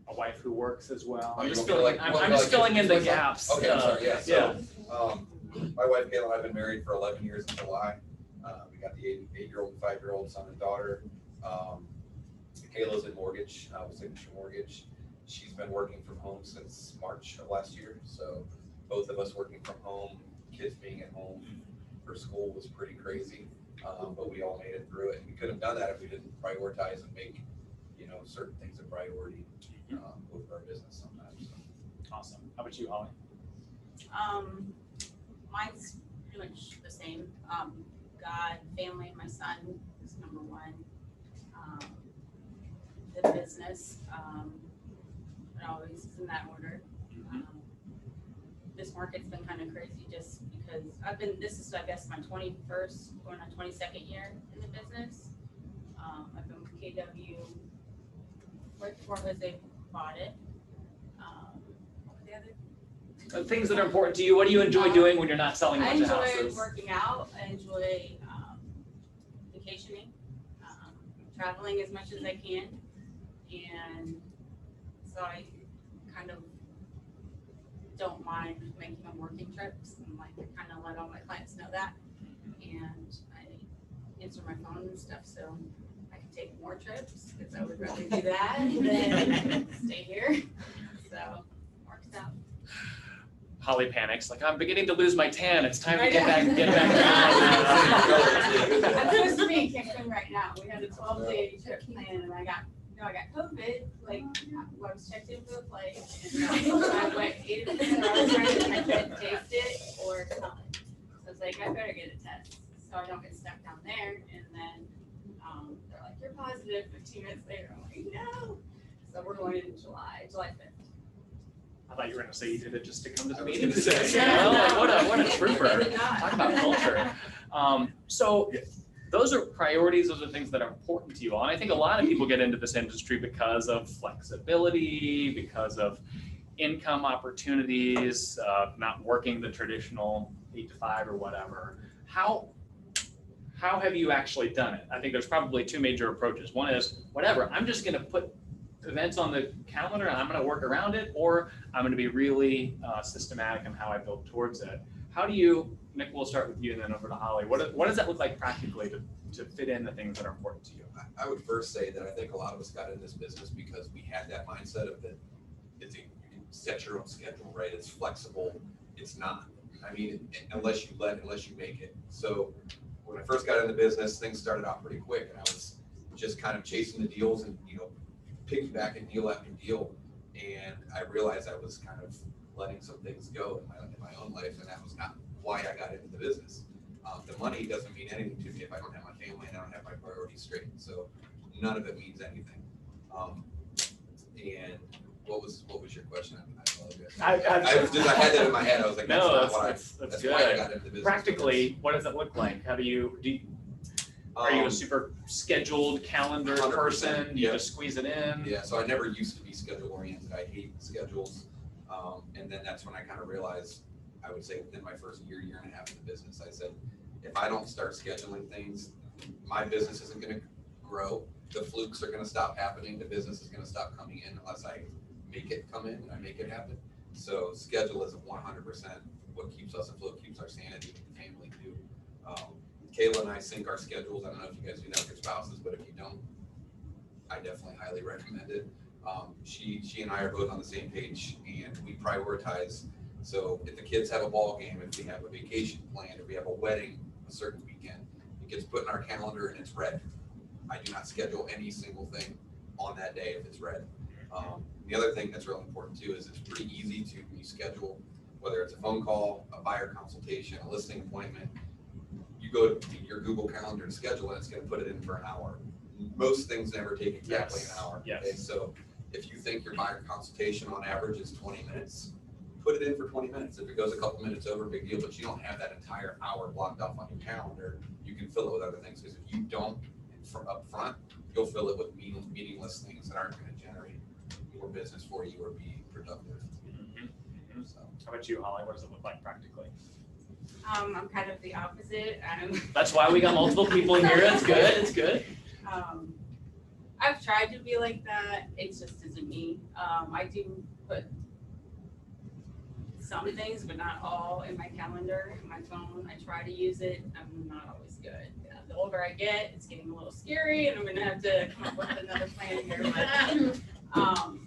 A wife who works as well. I'm You just want me to, filling, I'm just filling in the gaps. Okay, I'm sorry, yeah. Yeah. So, my wife Kayla and I have been married for 11 years in July. We got the 8-year-old and 5-year-old son and daughter. Kayla's in mortgage, with Signature Mortgage. She's been working from home since March of last year. So both of us working from home, kids being at home for school was pretty crazy. But we all made it through it. And we couldn't have done that if we didn't prioritize and make, certain things a priority with our business sometimes. So. Awesome. How about you, Holly? Mine's pretty much the same. God, family, my son is number one. The business, it always is in that order. This market's been kind of crazy just because this is, I guess, my 21st, going on 22nd year in the business. I've been with KW right before Jose bought it. What were the other? Things that are important to you. What do you enjoy doing when you're not selling a bunch of I houses? enjoy working out. I enjoy vacationing, traveling as much as I can. And so I kind of don't mind making them working trips. And I kind of let all my clients know that. And I answer my phone and stuff, so I can take more trips because I would rather do that than stay here. So it works out. Holly panics, like, I'm beginning to lose my tan. It's time to get Right. back. I'm supposed to be in Kingston right now. We had a 12-day trip planned, and I got COVID. Like, I was checked in for the flight, and I went 8 of the I was trying to taste it or smell it. So I was like, I better get a test so I don't get stuck down there. And then they're like, you're positive. 15 minutes later, I'm like, no. So we're going in July 5th. I thought you were going to say you did it just to come to the meeting today. You know? Like, what a trooper. Talk about culture. So those are priorities. Those are things that are important to you all. And I think a lot of people get into this industry because of flexibility, because of income opportunities, not working the traditional 8 to 5 or whatever. How how have you actually done it? I think there's probably two major approaches. One is, whatever, I'm just gonna put events on the calendar and I'm gonna work around it, or I'm gonna be really systematic in how I build towards it. How do you, Nick, we'll start with you and then over to Holly. What does that look like practically to fit in the things that are important to you? I would first say that I think a lot of us got in this business because we had that mindset of that you can set your own schedule, right? It's flexible. It's not. I mean, unless you make it. So when I first got in the business, things started out pretty quick, and I was just kind of chasing the deals and, piggybacking deal after deal. And I realized I was kind of letting some things go in my own life, and that was not why I got into the business. The money doesn't mean anything to me if I don't have my family and I don't have my priorities straight. So none of it means anything. And what was your question? I had that in my head. I was like, that's good. Why I got into the business. Practically, what does it look like? How do you are you a super scheduled calendar person? You just squeeze it in? Yeah, so I never used to be schedule oriented. I hate schedules. And then that's when I kind of realized, I would say within my first year and a half in the business, I said, if I don't start scheduling things, my business isn't going to grow. The flukes are going to stop happening. The business is going to stop coming in unless I make it come in and I make it happen. So schedule is 100% what keeps us afloat, keeps our sanity, the family too. Kayla and I sync our schedules. I don't know if you guys do that with your spouses, but if you don't, I definitely highly recommend it. She and I are both on the same page, and we prioritize. So if the kids have a ball game, if we have a vacation planned, if we have a wedding a certain weekend, it gets put in our calendar and it's red. I do not schedule any single thing on that day if it's red. The other thing that's really important too is it's pretty easy to reschedule, whether it's a phone call, a buyer consultation, a listing appointment. You go to your Google Calendar and schedule it, it's going to put it in for an hour. Most things never take exactly an hour. Yes. Okay, so if you think your buyer consultation on average is 20 minutes, put it in for 20 minutes. If it goes a couple minutes over, big deal, but you don't have that entire hour blocked off on your calendar. You can fill it with other things, because if you don't up front, you'll fill it with meaningless things that aren't going to generate more business for you or be productive. So, how about you, Holly? What does it look like practically? I'm kind of the opposite. That's why we got multiple people here. It's good. It's good. I've tried to be like that. It just isn't me. I do put some things, but not all, in my calendar, in my phone. I try to use it. I'm not always good. The older I get, it's getting a little scary, and I'm going to have to come up with another plan here. But,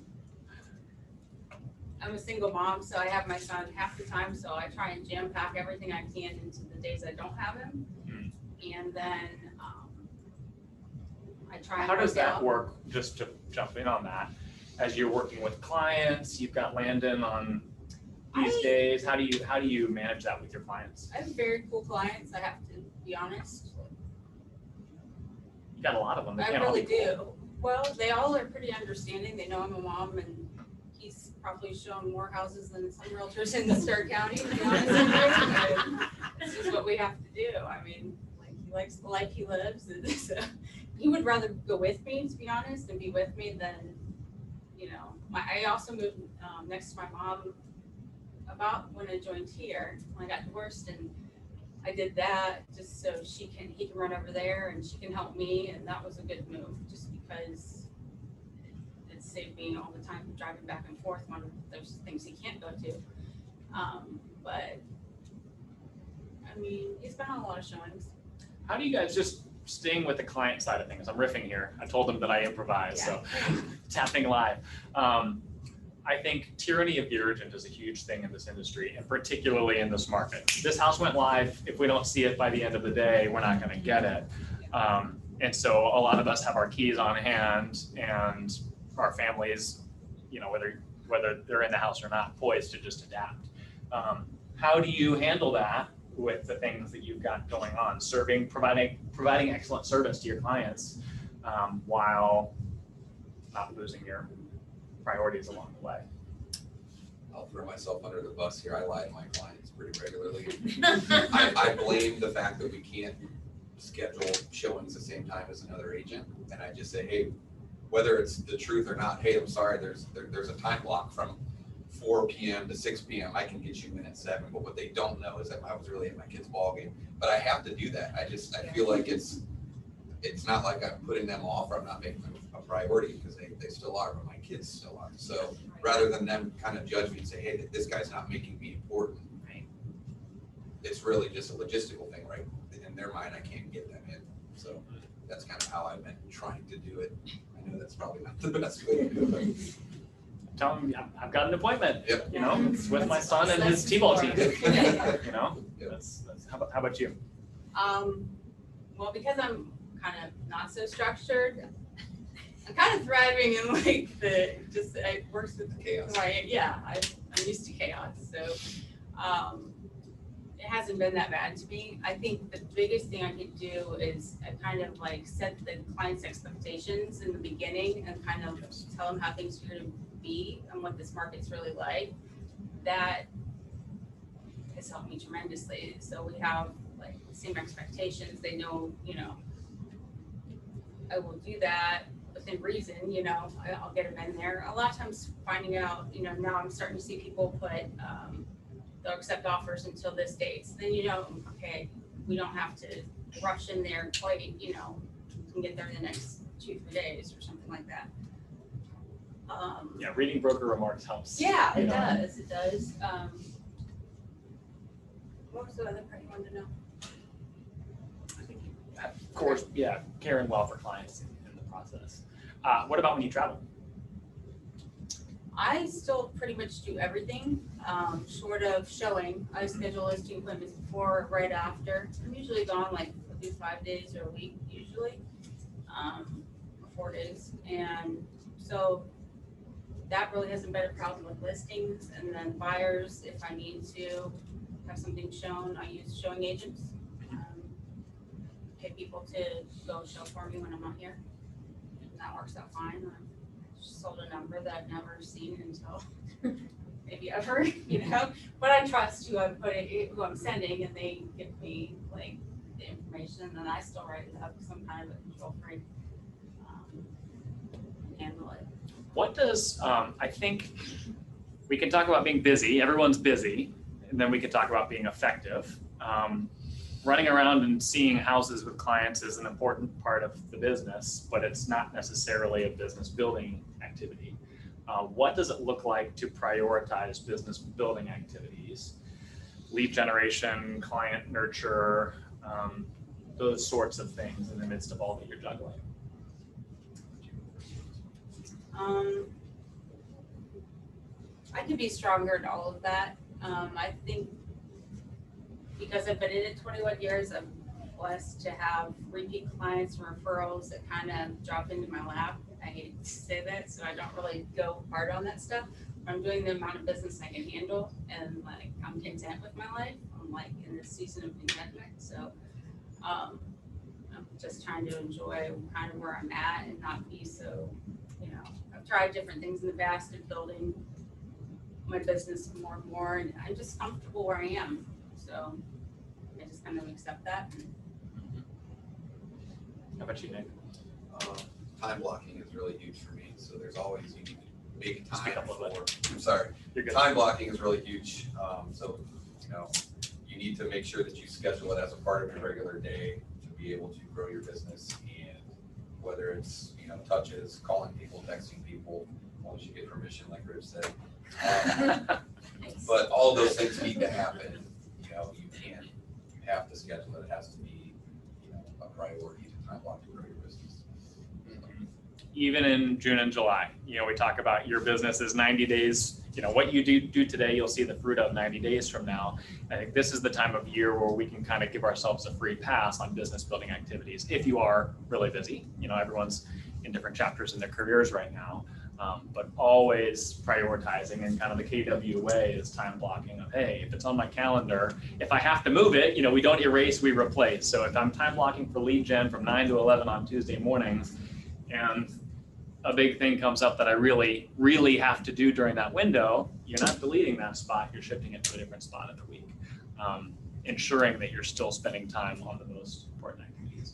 I'm a single mom, so I have my son half the time, so I try and jam pack everything I can into the days I don't have him. And then I try and How does that work, just to jump in on that, as you're working with clients, you've got Landon on these days, how do you manage that with your clients? I have very cool clients, I have to be honest. You got a lot of them. I really do. Well, they all are pretty understanding. They know I'm a mom, and he's probably shown more houses than some realtors in the Stark County, to be honest with you. It's just what we have to do. I mean, like, he likes the life he lives. So he would rather go with me, to be honest, and be with me than, I also moved next to my mom about when I joined here, when I got divorced, and I did that just so he can run over there and she can help me, and that was a good move, just because it saved me all the time driving back and forth when there's things he can't go to. But I mean, he's been on a lot of showings. How do you guys, just staying with the client side of things, I'm riffing here. I told them that I improvise, so it's happening live. I think tyranny of the urgent is a huge thing in this industry, and particularly in this market. This house went live. If we don't see it by the end of the day, we're not going to get it. And so a lot of us have our keys on hand, and our families, whether they're in the house or not, poised to just adapt. How do you handle that with the things that you've got going on, providing excellent service to your clients, while not losing your priorities along the way? I'll throw myself under the bus here. I lie to my clients pretty regularly. I blame the fact that we can't schedule showings the same time as another agent, and I just say, hey, whether it's the truth or not, hey, I'm sorry, there's a time block from 4 p.m. to 6 p.m. I can get you in at 7, but what they don't know is that I was really at my kid's ball game. but I have to do that. I feel like it's not like I'm putting them off or I'm not making them a priority, because they still are, but my kids still are. So rather than them kind of judge me and say, hey, this guy's not making me important, it's really just a logistical thing, right? In their mind, I can't get them in. So that's kind of how I've been trying to do it. I know that's probably not the best way to do it. Tell them I've got an appointment. Yep. You know, it's with my son and his t-ball team. You know, that's how about you? Well, because I'm kind of not so structured, I'm kind of thriving in like it works with chaos. I'm used to chaos. So it hasn't been that bad to me. I think the biggest thing I could do is kind of like set the client's expectations in the beginning and kind of tell them how things are going to be and what this market's really like. That has helped me tremendously. So we have like the same expectations. They know, you know, I will do that within reason, you know, I'll get them in there. A lot of times finding out, you know, now I'm starting to see people put, they'll accept offers until this date. So then, you know, okay, we don't have to rush in there quite, you know, we can get there in the next 2-3 days or something like that. Yeah, reading broker remarks helps. Yeah, you it know. does, it does. What was the other part you wanted to know? Of course, yeah, caring well for clients in the process. What about when you travel? I still pretty much do everything, short of showing. I schedule listing appointments before, right after. I'm usually gone like I'll do 5 days or a week usually, or 4 days. And so that really hasn't been a problem with listings. And then buyers, if I need to have something shown, I use showing agents. Get people to go show for me when I'm not here. And that works out fine. I sold a number that I've never seen until maybe ever, you know. But I trust who I'm sending, and they give me like the information, and then I still write it up some kind of a control free handle it. What does I think we can talk about being busy. Everyone's busy, and then we can talk about being effective. Running around and seeing houses with clients is an important part of the business, but it's not necessarily a business building activity. What does it look like to prioritize business building activities? Lead generation, client nurture, those sorts of things in the midst of all that you're juggling. I could be stronger at all of that. I think because I've been in it 21 years, I'm blessed to have repeat clients and referrals that kind of drop into my lap. I hate to say that, so I don't really go hard on that stuff. I'm doing the amount of business I can handle, and like I'm content with my life. I'm like in this season of contentment, so I'm just trying to enjoy kind of where I'm at and not be so, you know. I've tried different things in the past of building my business more and more, and I'm just comfortable where I am. So I just kind of accept that. How about you, Nick? Time blocking is really huge for me. So there's always, you need to make time Speak up a little for, I'm sorry. You're good. Time blocking is really huge. So, you know, you need to make sure that you schedule it as a part of your regular day to be able to grow your business. And whether it's, you know, touches, calling people, texting people, once you get permission, like Rich said. But all those things need to happen. You know, you have to schedule it. It has to be, you know, a priority to time block to grow your business. Even in June and July, you know, we talk about your business is 90 days, you know, what you do today, you'll see the fruit of 90 days from now. I think this is the time of year where we can kind of give ourselves a free pass on business building activities. If you are really busy, you know, everyone's in different chapters in their careers right now. But always prioritizing, and kind of the KW way is time blocking of, hey, if it's on my calendar, if I have to move it, you know, we don't erase, we replace. So if I'm time blocking for lead gen from 9 to 11 on Tuesday mornings, and a big thing comes up that I really, really have to do during that window, you're not deleting that spot, you're shifting it to a different spot in the week. Ensuring that you're still spending time on the most important activities.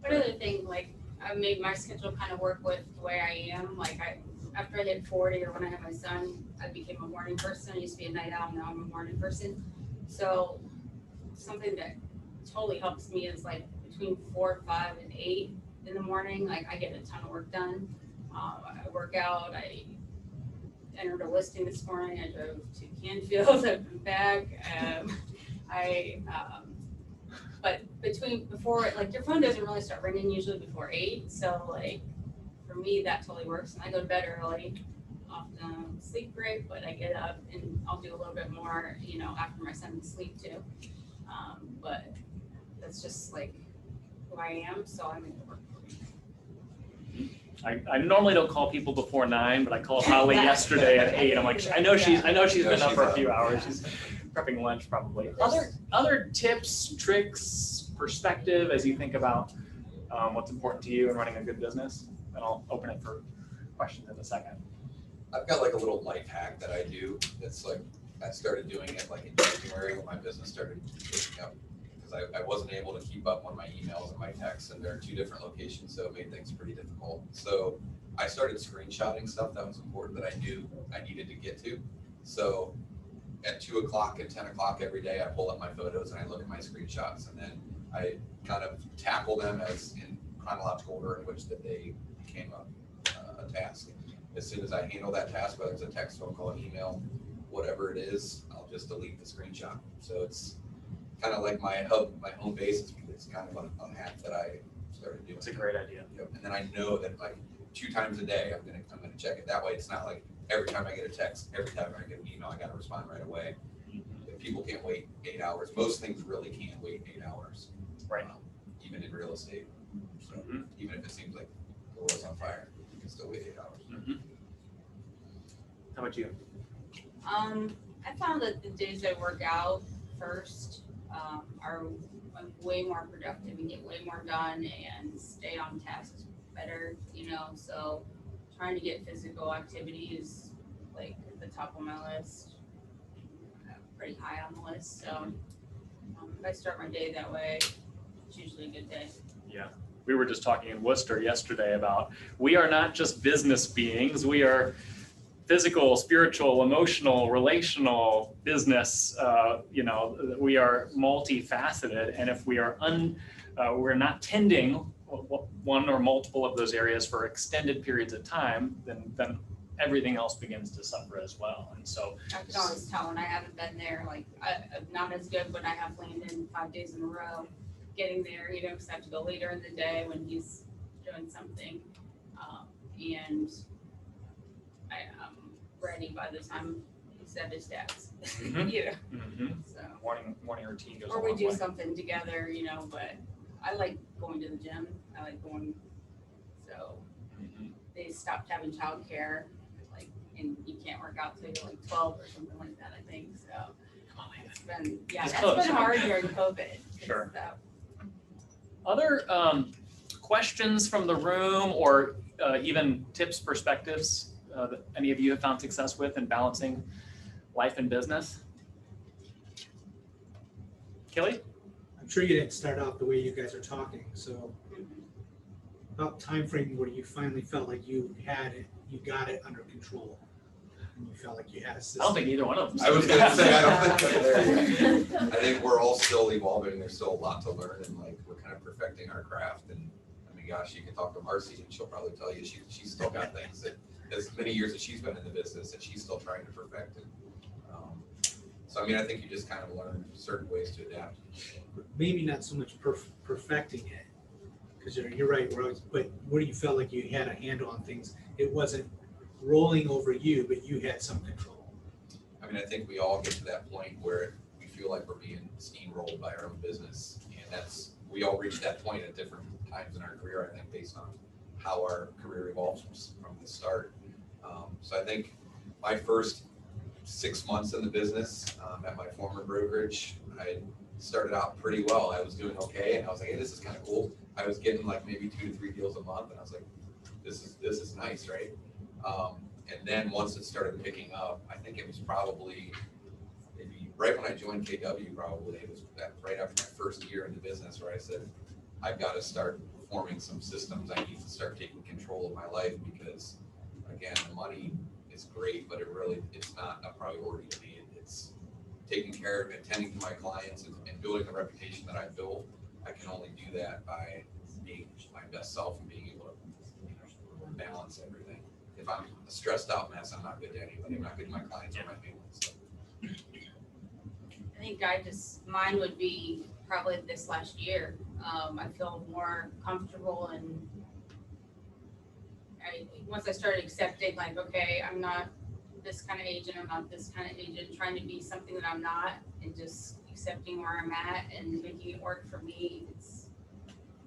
One other thing, like I made my schedule kind of work with the way I am. Like after I hit 40 or when I had my son, I became a morning person. I used to be a night owl, now I'm a morning person. So something that totally helps me is like between 4, 5, and 8 in the morning. Like I get a ton of work done. I work out. I entered a listing this morning. I drove to Canfield. I've been back. But before, like your phone doesn't really start ringing usually before 8. So like for me, that totally works. And I go to bed early. Often sleep great, but I get up and I'll do a little bit more, after my son's asleep too. But that's just like who I am, so I make it work for me. I normally don't call people before 9, but I called Holly yesterday at 8. I'm like, I know she's been up for a few hours. She's prepping lunch probably. Other tips, tricks, perspective as you think about what's important to you in running a good business? And I'll open it for questions in a second. I've got like a little life hack that I do. That's like, I started doing it like in January when my business started picking up. Because I wasn't able to keep up on my emails and my texts, and they're in 2 different locations, so it made things pretty difficult. So I started screenshotting stuff that was important that I knew I needed to get to. So at 2 o'clock and 10 o'clock every day, I pull up my photos and I look at my screenshots, and then I kind of tackle them as in chronological order in which that they became a task. As soon as I handle that task, whether it's a text, phone call, an email, whatever it is, I'll just delete the screenshot. So it's kind of like my hub, my home base. It's kind of a hack that I started doing. It's a great idea. Yep. And then I know that like 2 times a day, I'm gonna check it. That way, it's not like every time I get a text, every time I get an email, I gotta respond right away. If people can't wait 8 hours. Most things really can't wait 8 hours. Right. Even in real estate. So even if it seems like the world's on fire, you can still wait 8 hours. How about you? I found that the days I work out first are way more productive and get way more done and stay on task better, so trying to get physical activity is like at the top of my list, pretty high on the list. So if I start my day that way, it's usually a good day. Yeah. We were just talking in Worcester yesterday about we are not just business beings. We are physical, spiritual, emotional, relational, business. We are multifaceted, and if we are we're not tending one or multiple of those areas for extended periods of time, then everything else begins to suffer as well. And so I can always tell when I haven't been there. Like I'm not as good when I have Landon 5 days in a row. Getting there, because I have to go later in the day when he's doing something, and I'm ready by the time he said his stats. So morning routine goes. Or we do something together, But I like going to the gym. I like going. So they stopped having childcare, and you can't work out till you're like 12 or something like that. I think so. It's been that's been hard during COVID. Sure. Other questions from the room, or even tips, perspectives that any of you have found success with in balancing life and business? Kelly? I'm sure you didn't start off the way you guys are talking, so about time frame where you finally felt like you got it under control. And you felt like you had a system. I don't think either one of them. I was gonna say, I don't think I'm there yet. I think we're all still evolving. There's still a lot to learn, and like we're kind of perfecting our craft. And I mean, gosh, you can talk to Marcy, and she'll probably tell you she's still got things that as many years as she's been in the business that she's still trying to perfect. And so I mean, I think you just kind of learn certain ways to adapt. Maybe not so much perfecting it, because you're right. But where you felt like you had a handle on things, it wasn't rolling over you, but you had some control. I mean, I think we all get to that point where we feel like we're being steamrolled by our own business, and we all reach that point at different times in our career. I think based on how our career evolves from the start. So I think my first 6 months in the business at my former brokerage, I started out pretty well. I was doing okay, and I was like, hey, this is kind of cool. I was getting like maybe 2 to 3 deals a month, and I was like, this is nice, right? And then once it started picking up, I think it was probably maybe right when I joined KW, probably it was right after my first year in the business where I said, I've got to start forming some systems. I need to start taking control of my life because, again, the money is great, but it's not a priority to me. It's taking care of, attending to my clients and building the reputation that I built, I can only do that by being my best self and being able to balance everything. If I'm a stressed out mess, I'm not good to anybody. I'm not good to my clients or my family. So. I think mine would be probably this last year. I feel more comfortable and once I started accepting like, okay, I'm not this kind of agent, I'm not this kind of agent, trying to be something that I'm not, and just accepting where I'm at and making it work for me, it's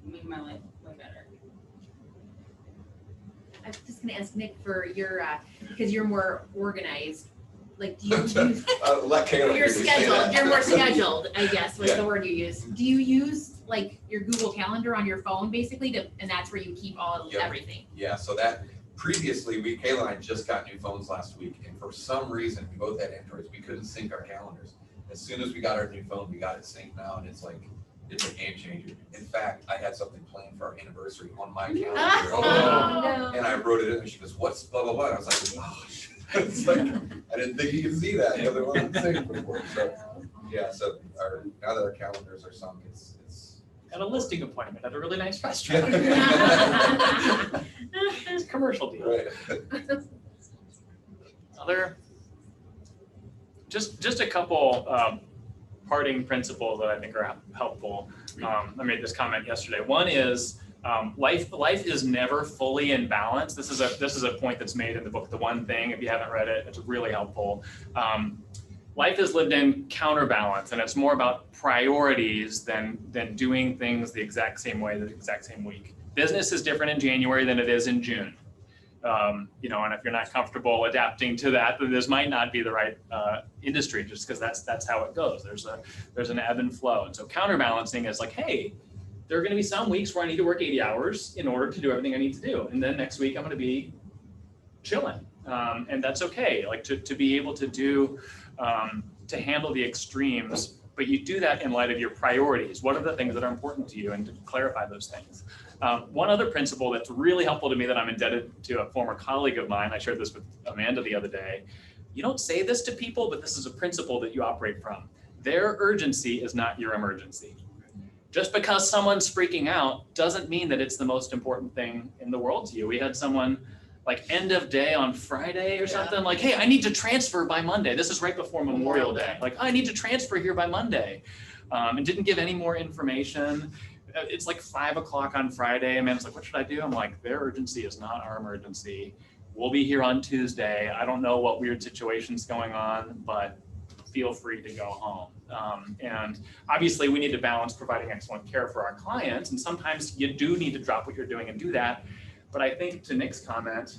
made my life way better. I was just gonna ask Nick for your, because you're more organized, like, do you use, you're scheduled, you're more scheduled, I guess, was the word you used. Do you use like your Google Calendar on your phone basically and that's where you keep all of everything? Yeah, so that previously, Kayla and I just got new phones last week, and for some reason, we both had Androids, we couldn't sync our calendars. As soon as we got our new phone, we got it synced now, and it's a game changer. In fact, I had something planned for our anniversary on my calendar. No. And I wrote it in, and she goes, what's blah, blah, blah, and I was like, oh, shit. It's like, I didn't think you could see that, because it wasn't synced before, so, yeah, so now that our calendars are sunk, it's Got a listing appointment at a really nice restaurant. It's a commercial deal. Right. Just a couple parting principles that I think are helpful. I made this comment yesterday. One is life is never fully in balance. This is a point that's made in the book, The One Thing. If you haven't read it, it's really helpful. Life is lived in counterbalance, and it's more about priorities than doing things the exact same way, the exact same week. Business is different in January than it is in June. And if you're not comfortable adapting to that, then this might not be the right industry, just because that's how it goes. There's an ebb and flow. And so counterbalancing is like, hey, there are going to be some weeks where I need to work 80 hours in order to do everything I need to do. And then next week I'm going to be chilling. And that's okay. Like to be able to do, to handle the extremes, but you do that in light of your priorities. What are the things that are important to you, and to clarify those things. One other principle that's really helpful to me that I'm indebted to a former colleague of mine, I shared this with Amanda the other day. You don't say this to people, but this is a principle that you operate from. Their urgency is not your emergency. Just because someone's freaking out doesn't mean that it's the most important thing in the world to you. We had someone like end of day on Friday or something, like, hey, I need to transfer by Monday. This is right before Memorial Day. Like, I need to transfer here by Monday. And didn't give any more information. It's like 5 o'clock on Friday. Amanda's like, what should I do? I'm like, their urgency is not our emergency. We'll be here on Tuesday. I don't know what weird situation's going on, but feel free to go home. And obviously we need to balance providing excellent care for our clients. And sometimes you do need to drop what you're doing and do that. But I think to Nick's comment,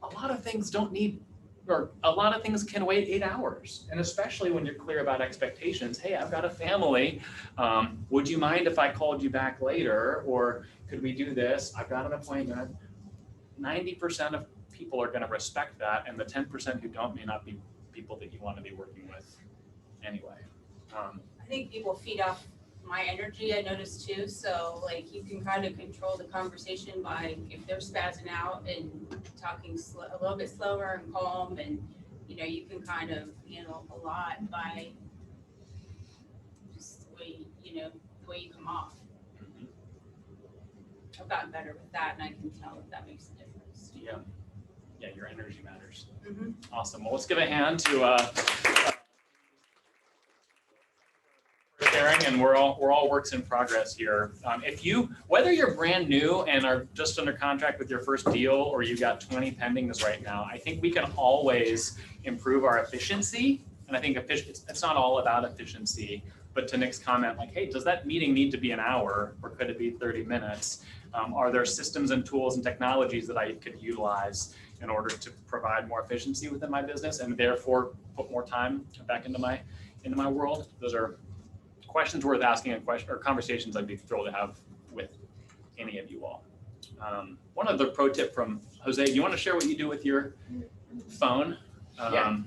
a lot of things a lot of things can wait 8 hours. And especially when you're clear about expectations. Hey, I've got a family. Would you mind if I called you back later? Or could we do this? I've got an appointment. 90% of people are going to respect that. And the 10% who don't may not be people that you want to be working with anyway. I think people feed off my energy, I noticed too. So like you can kind of control the conversation by if they're spazzing out and talking a little bit slower and calm, and you can kind of handle a lot by just the way the way you come off. I've gotten better with that, and I can tell if that makes a difference. Yeah, your energy matters. Awesome. Well, let's give a hand to sharing, and we're all works in progress here. Whether you're brand new and are just under contract with your first deal, or you got 20 pendings right now, I think we can always improve our efficiency. And I think it's not all about efficiency, but to Nick's comment, like, hey, does that meeting need to be an hour, or could it be 30 minutes? Are there systems and tools and technologies that I could utilize in order to provide more efficiency within my business, and therefore put more time back into my world? Those are questions worth asking, or conversations I'd be thrilled to have with any of you all. One other pro tip from Jose, do you want to share what you do with your phone? Phone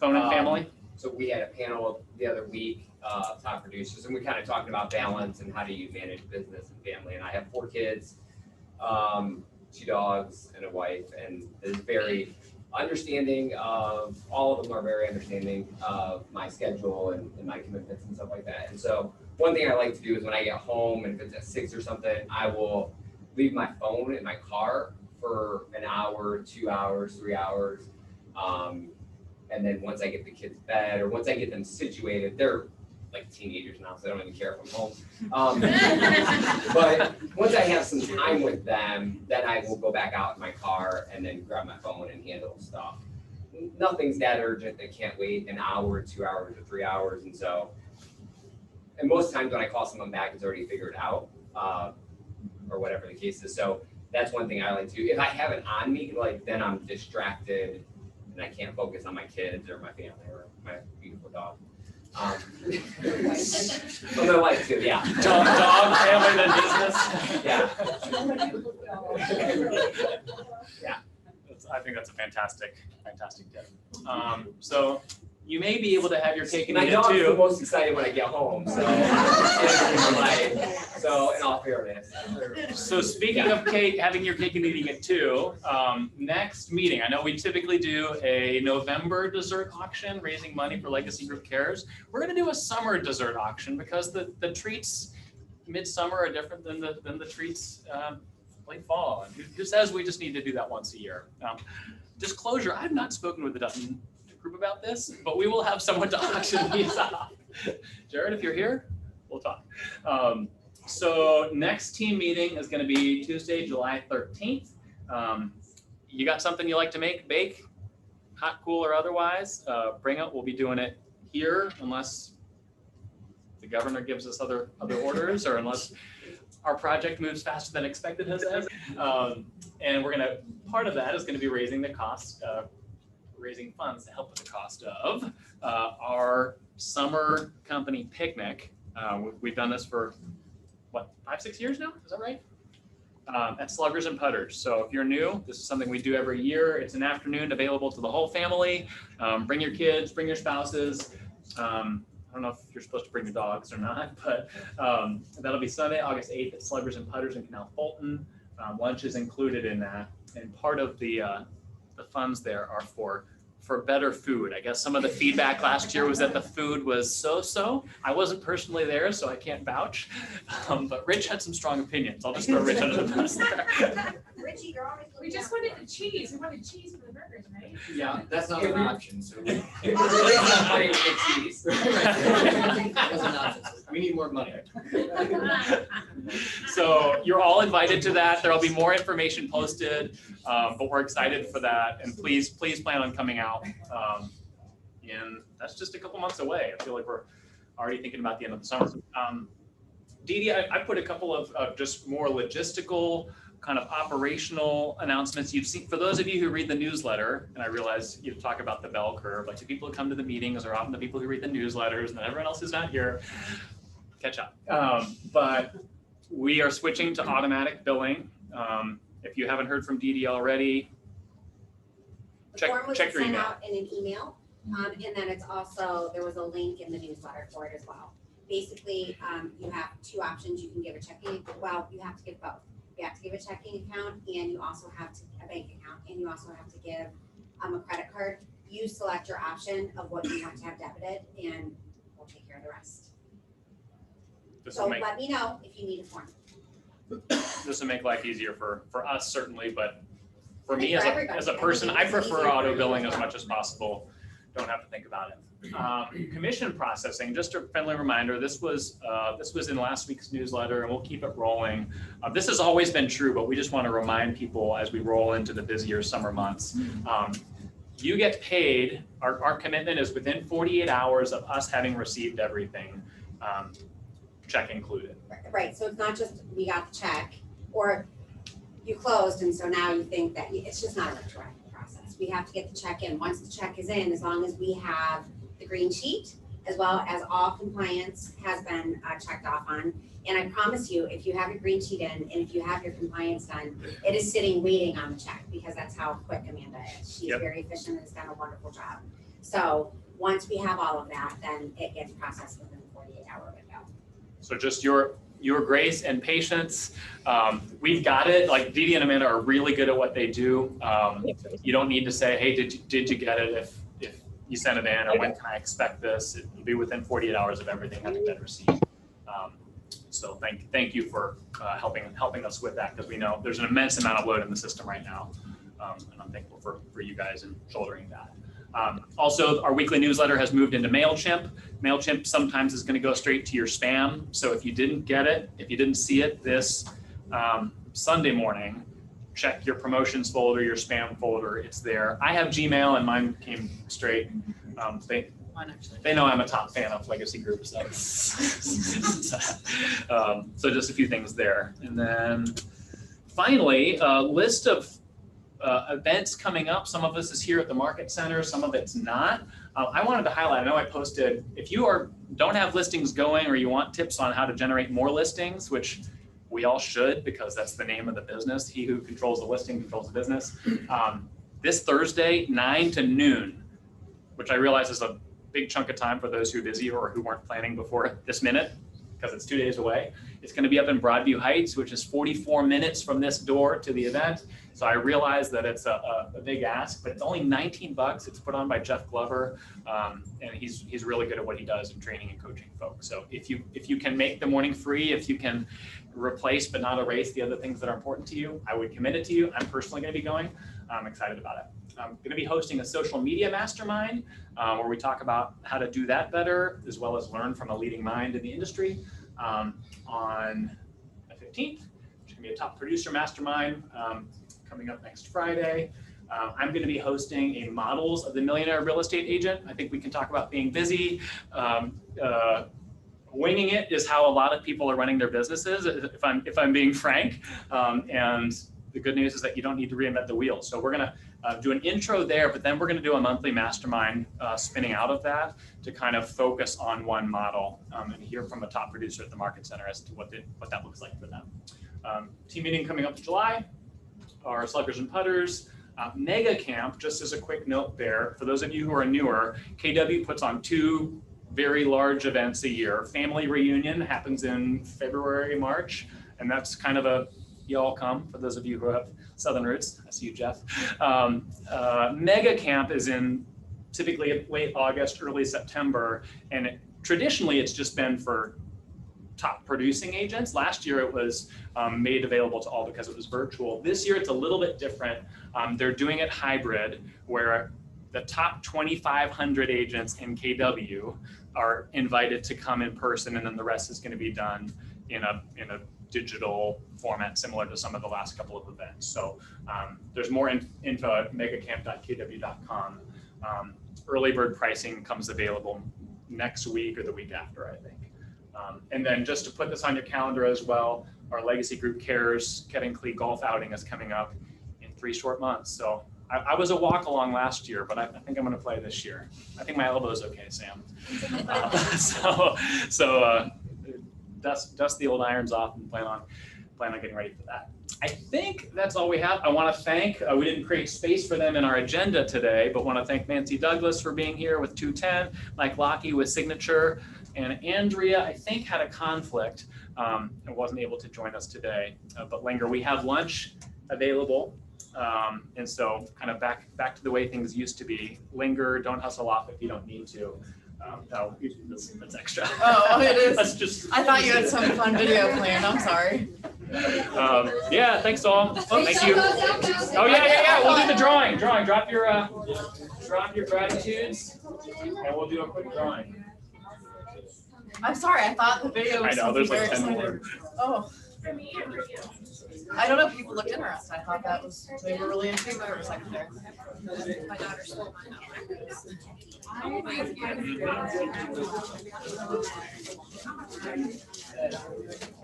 and family? So we had a panel the other week of top producers, and we kind of talked about balance and how do you manage business and family. And I have 4 kids, 2 dogs and a wife, and it's very understanding of, all of them are very understanding of my schedule and my commitments and stuff like that. And so one thing I like to do is when I get home, and if it's at 6 or something, I will leave my phone in my car for an hour, 2 hours, 3 hours. And then once I get the kids bed, or once I get them situated, they're like teenagers now, so they don't even care if I'm home. But once I have some time with them, then I will go back out in my car and then grab my phone and handle stuff. Nothing's that urgent that can't wait an hour, 2 hours, or 3 hours. And so, and most times when I call someone back, it's already figured out, or whatever the case is. So that's one thing I like to do. If I have it on me, like then I'm distracted and I can't focus on my kids or my family or my beautiful dog. Well, my wife too, yeah. Dog, family, then business. Yeah. Yeah. I think that's a fantastic tip. So you may be able to have your cake and My eat it dog's the too. most excited when I get home, so. So in all fairness. So speaking of cake, having your cake and eating it too, next meeting, I know we typically do a November dessert auction, raising money for Legacy Group Cares. We're gonna do a summer dessert auction because the treats midsummer are different than the treats late fall. And who says we just need to do that once a year? Disclosure, I've not spoken with the Dutton group about this, but we will have someone to auction these off. Jared, if you're here, we'll talk. So next team meeting is going to be Tuesday, July 13th. You got something you like to make, bake, hot, cool, or otherwise, bring it. We'll be doing it here unless the governor gives us other orders, or unless our project moves faster than expected has. And we're gonna, part of that is gonna be raising the cost, raising funds to help with the cost of our summer company picnic. We've done this for, what, 5-6 years now? Is that right? At Sluggers and Putters. So if you're new, this is something we do every year. It's an afternoon available to the whole family. Bring your kids, bring your spouses. I don't know if you're supposed to bring your dogs or not, but that'll be Sunday, August 8th at Sluggers and Putters in Canal Fulton. Lunch is included in that. And part of the funds there are for better food. I guess some of the feedback last year was that the food was so-so. I wasn't personally there, so I can't vouch. But Rich had some strong opinions. I'll just throw Rich under the bus there. Richie, you're always. We just wanted the cheese. We wanted cheese for the burgers, right? Yeah, that's not an option, so. Cheese. That's an option, so we need more money. So you're all invited to that. There'll be more information posted, but we're excited for that. And please plan on coming out. And that's just a couple months away. I feel like we're already thinking about the end of the summer. Dee Dee, I put a couple of just more logistical, kind of operational announcements you've seen. For those of you who read the newsletter, and I realize you talk about the bell curve, like the people who come to the meetings are often the people who read the newsletters, and then everyone else who's not here, catch up. But we are switching to automatic billing. If you haven't heard from Dee Dee already, check your sent email. out in an email, and then it's also, there was a link in the newsletter for it as well. Basically, you have two options. You can give a checking, well, you have to give both. You have to give a checking account, and you also have to, a bank account, and you also have to give a credit card. You select your option of what you want to have debited, and we'll take care of the rest. So let me know if you need a form. This will make life easier for us certainly, but for me For as everybody. a person, I It's prefer easier for auto you billing as as well. much as possible. Don't have to think about it. Commission processing, just a friendly reminder, this was in last week's newsletter, and we'll keep it rolling. This has always been true, but we just want to remind people as we roll into the busier summer months. You get paid, our commitment is within 48 hours of us having received everything, check included. Right, so it's not just we got the check, or you closed, and so now you think that, it's just not a retroactive process. We have to get the check in. Once the check is in, as long as we have the green sheet, as well as all compliance has been checked off on. And I promise you, if you have your green sheet in, and if you have your compliance done, it is sitting waiting on the check, because that's how quick Amanda is. She's very efficient and has done a wonderful job. So once we have all of that, then it gets processed within the 48-hour window. So just your your grace and patience. We've got it. Like Dee Dee and Amanda are really good at what they do. You don't need to say, hey, did you get it if you sent it in, or when can I expect this? It'll be within 48 hours of everything having been received. So thank you for helping us with that, because we know there's an immense amount of load in the system right now. And I'm thankful for you guys and shouldering that. Also, our weekly newsletter has moved into MailChimp. MailChimp sometimes is going to go straight to your spam. So if you didn't get it, if you didn't see it this Sunday morning, check your promotions folder, your spam folder. It's there. I have Gmail and mine came straight. They know I'm a top fan of Legacy Group, so so just a few things there. And then finally, a list of events coming up. Some of this is here at the Market Center, some of it's not. I wanted to highlight, I know I posted, if you don't have listings going, or you want tips on how to generate more listings, which we all should, because that's the name of the business. He who controls the listing controls the business. This Thursday, 9 to noon, which I realize is a big chunk of time for those who are busy or who weren't planning before this minute, because it's 2 days away. It's going to be up in Broadview Heights, which is 44 minutes from this door to the event. So I realize that it's a big ask, but it's only $19. It's put on by Jeff Glover, and he's really good at what he does in training and coaching folks. So if you can make the morning free, if you can replace but not erase the other things that are important to you, I would commit it to you. I'm personally going to be going. I'm excited about it. I'm going to be hosting a social media mastermind where we talk about how to do that better, as well as learn from a leading mind in the industry on the 15th. It's going to be a top producer mastermind coming up next Friday. I'm going to be hosting a Models of the Millionaire Real Estate Agent. I think we can talk about being busy. Winging it is how a lot of people are running their businesses, if I'm being frank. And the good news is that you don't need to reinvent the wheel. So we're going to do an intro there, but then we're going to do a monthly mastermind spinning out of that to kind of focus on one model and hear from a top producer at the Market Center as to what that looks like for them. Team meeting coming up in July, our sluggers and putters. Mega Camp, just as a quick note there, for those of you who are newer, KW puts on 2 very large events a year. Family Reunion happens in February, March, and that's kind of you all come, for those of you who have Southern roots. I see you, Jeff. Mega Camp is in typically late August, early September, and traditionally it's just been for top producing agents. Last year it was made available to all because it was virtual. This year it's a little bit different. They're doing it hybrid, where the top 2,500 agents in KW are invited to come in person, and then the rest is going to be done in a digital format similar to some of the last couple of events. So there's more info at megacamp.kw.com. Early bird pricing comes available next week or the week after, I think. And then just to put this on your calendar as well, our Legacy Group Cares Kettingclee Golf outing is coming up in 3 short months. So I was a walk along last year, but I think I'm going to play this year. I think my elbow's okay, Sam. Dust the old irons off and plan on getting ready for that. I think that's all we have. I want to thank, we didn't create space for them in our agenda today, but want to thank Nancy Douglas for being here with 210, Mike Lockey with Signature, and Andrea, I think, had a conflict and wasn't able to join us today. But Linger, we have lunch available. And so kind of back to the way things used to be. Linger, don't hustle off if you don't need to. No, that's extra. Oh, it is. That's just. I thought you had some fun video planned. I'm sorry. Yeah, thanks all. Thank you. Oh yeah. We'll do the drawing. Drop your gratitudes, and we'll do a quick drawing. I'm sorry. I thought the video was I know, there's very like 10 exciting. more. Oh. For me or for you? I don't know if people looked interested. I thought that was, they were really into it for a second there. My daughter stole mine. I'm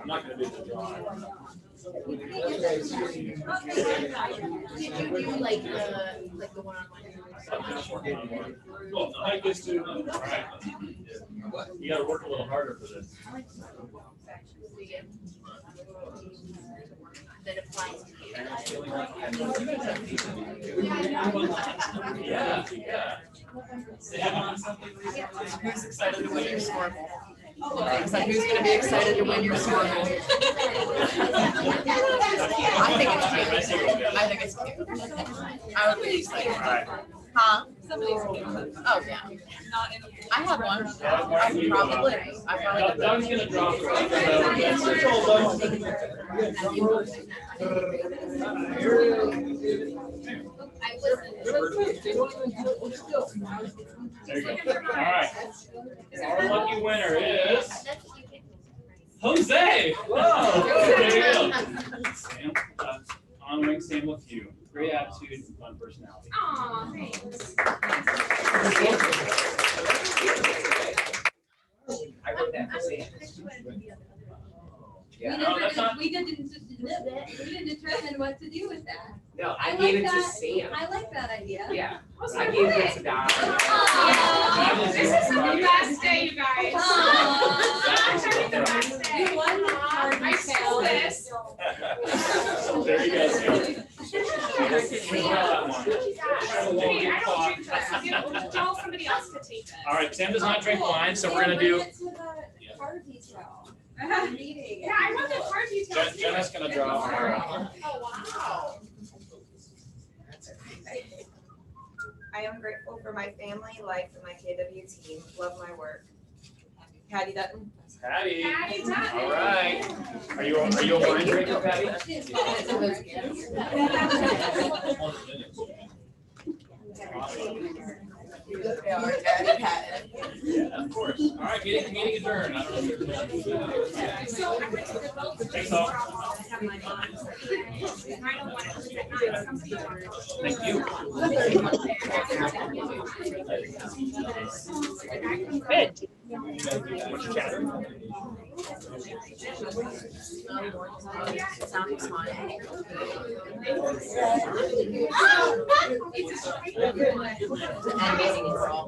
not going to do the drawing. Did you do like the one-on-one? Well, I guess to, all right. You got to work a little harder for this. That applies to you. Yeah. Who's excited to win your score? So who's gonna be excited to win your snorkel? I think it's cute. I think it's cute. I would be excited. Huh? Oh, yeah. I have one. I probably Doug's gonna drop it. There you go. All right. Our lucky winner is Jose. Whoa. There you go. Sam, honoring Sam with you. Great attitude, fun personality. Aw, thanks. I wrote that for Sam. Yeah. No, that's not. We didn't determine what to do with that. No, I like gave it to that. Sam. I like that idea. Yeah. Also, I gave great. it to Don. This is the best day, you guys. You won the card I stole this. There you go, Sam. Hey, I don't drink this. Tell somebody else to take this. All right, Sam does not drink wine, so we're gonna do. Yeah, I want the card details. Jenna's gonna draw. Oh, wow. I am grateful for my family, life, and my KW team. Love my work. Patty Dutton. Patty. Patty Dutton. All right. Are you a wine drinker, Patty? Yeah, of course. All right, meeting adjourned. I don't know if you're. So I went to the vote. Thanks all. I have my mom. I don't want to at 9. Somebody wanted. Thank you. Good. What's your chapter? Sounds fun. It's a And amazing for all.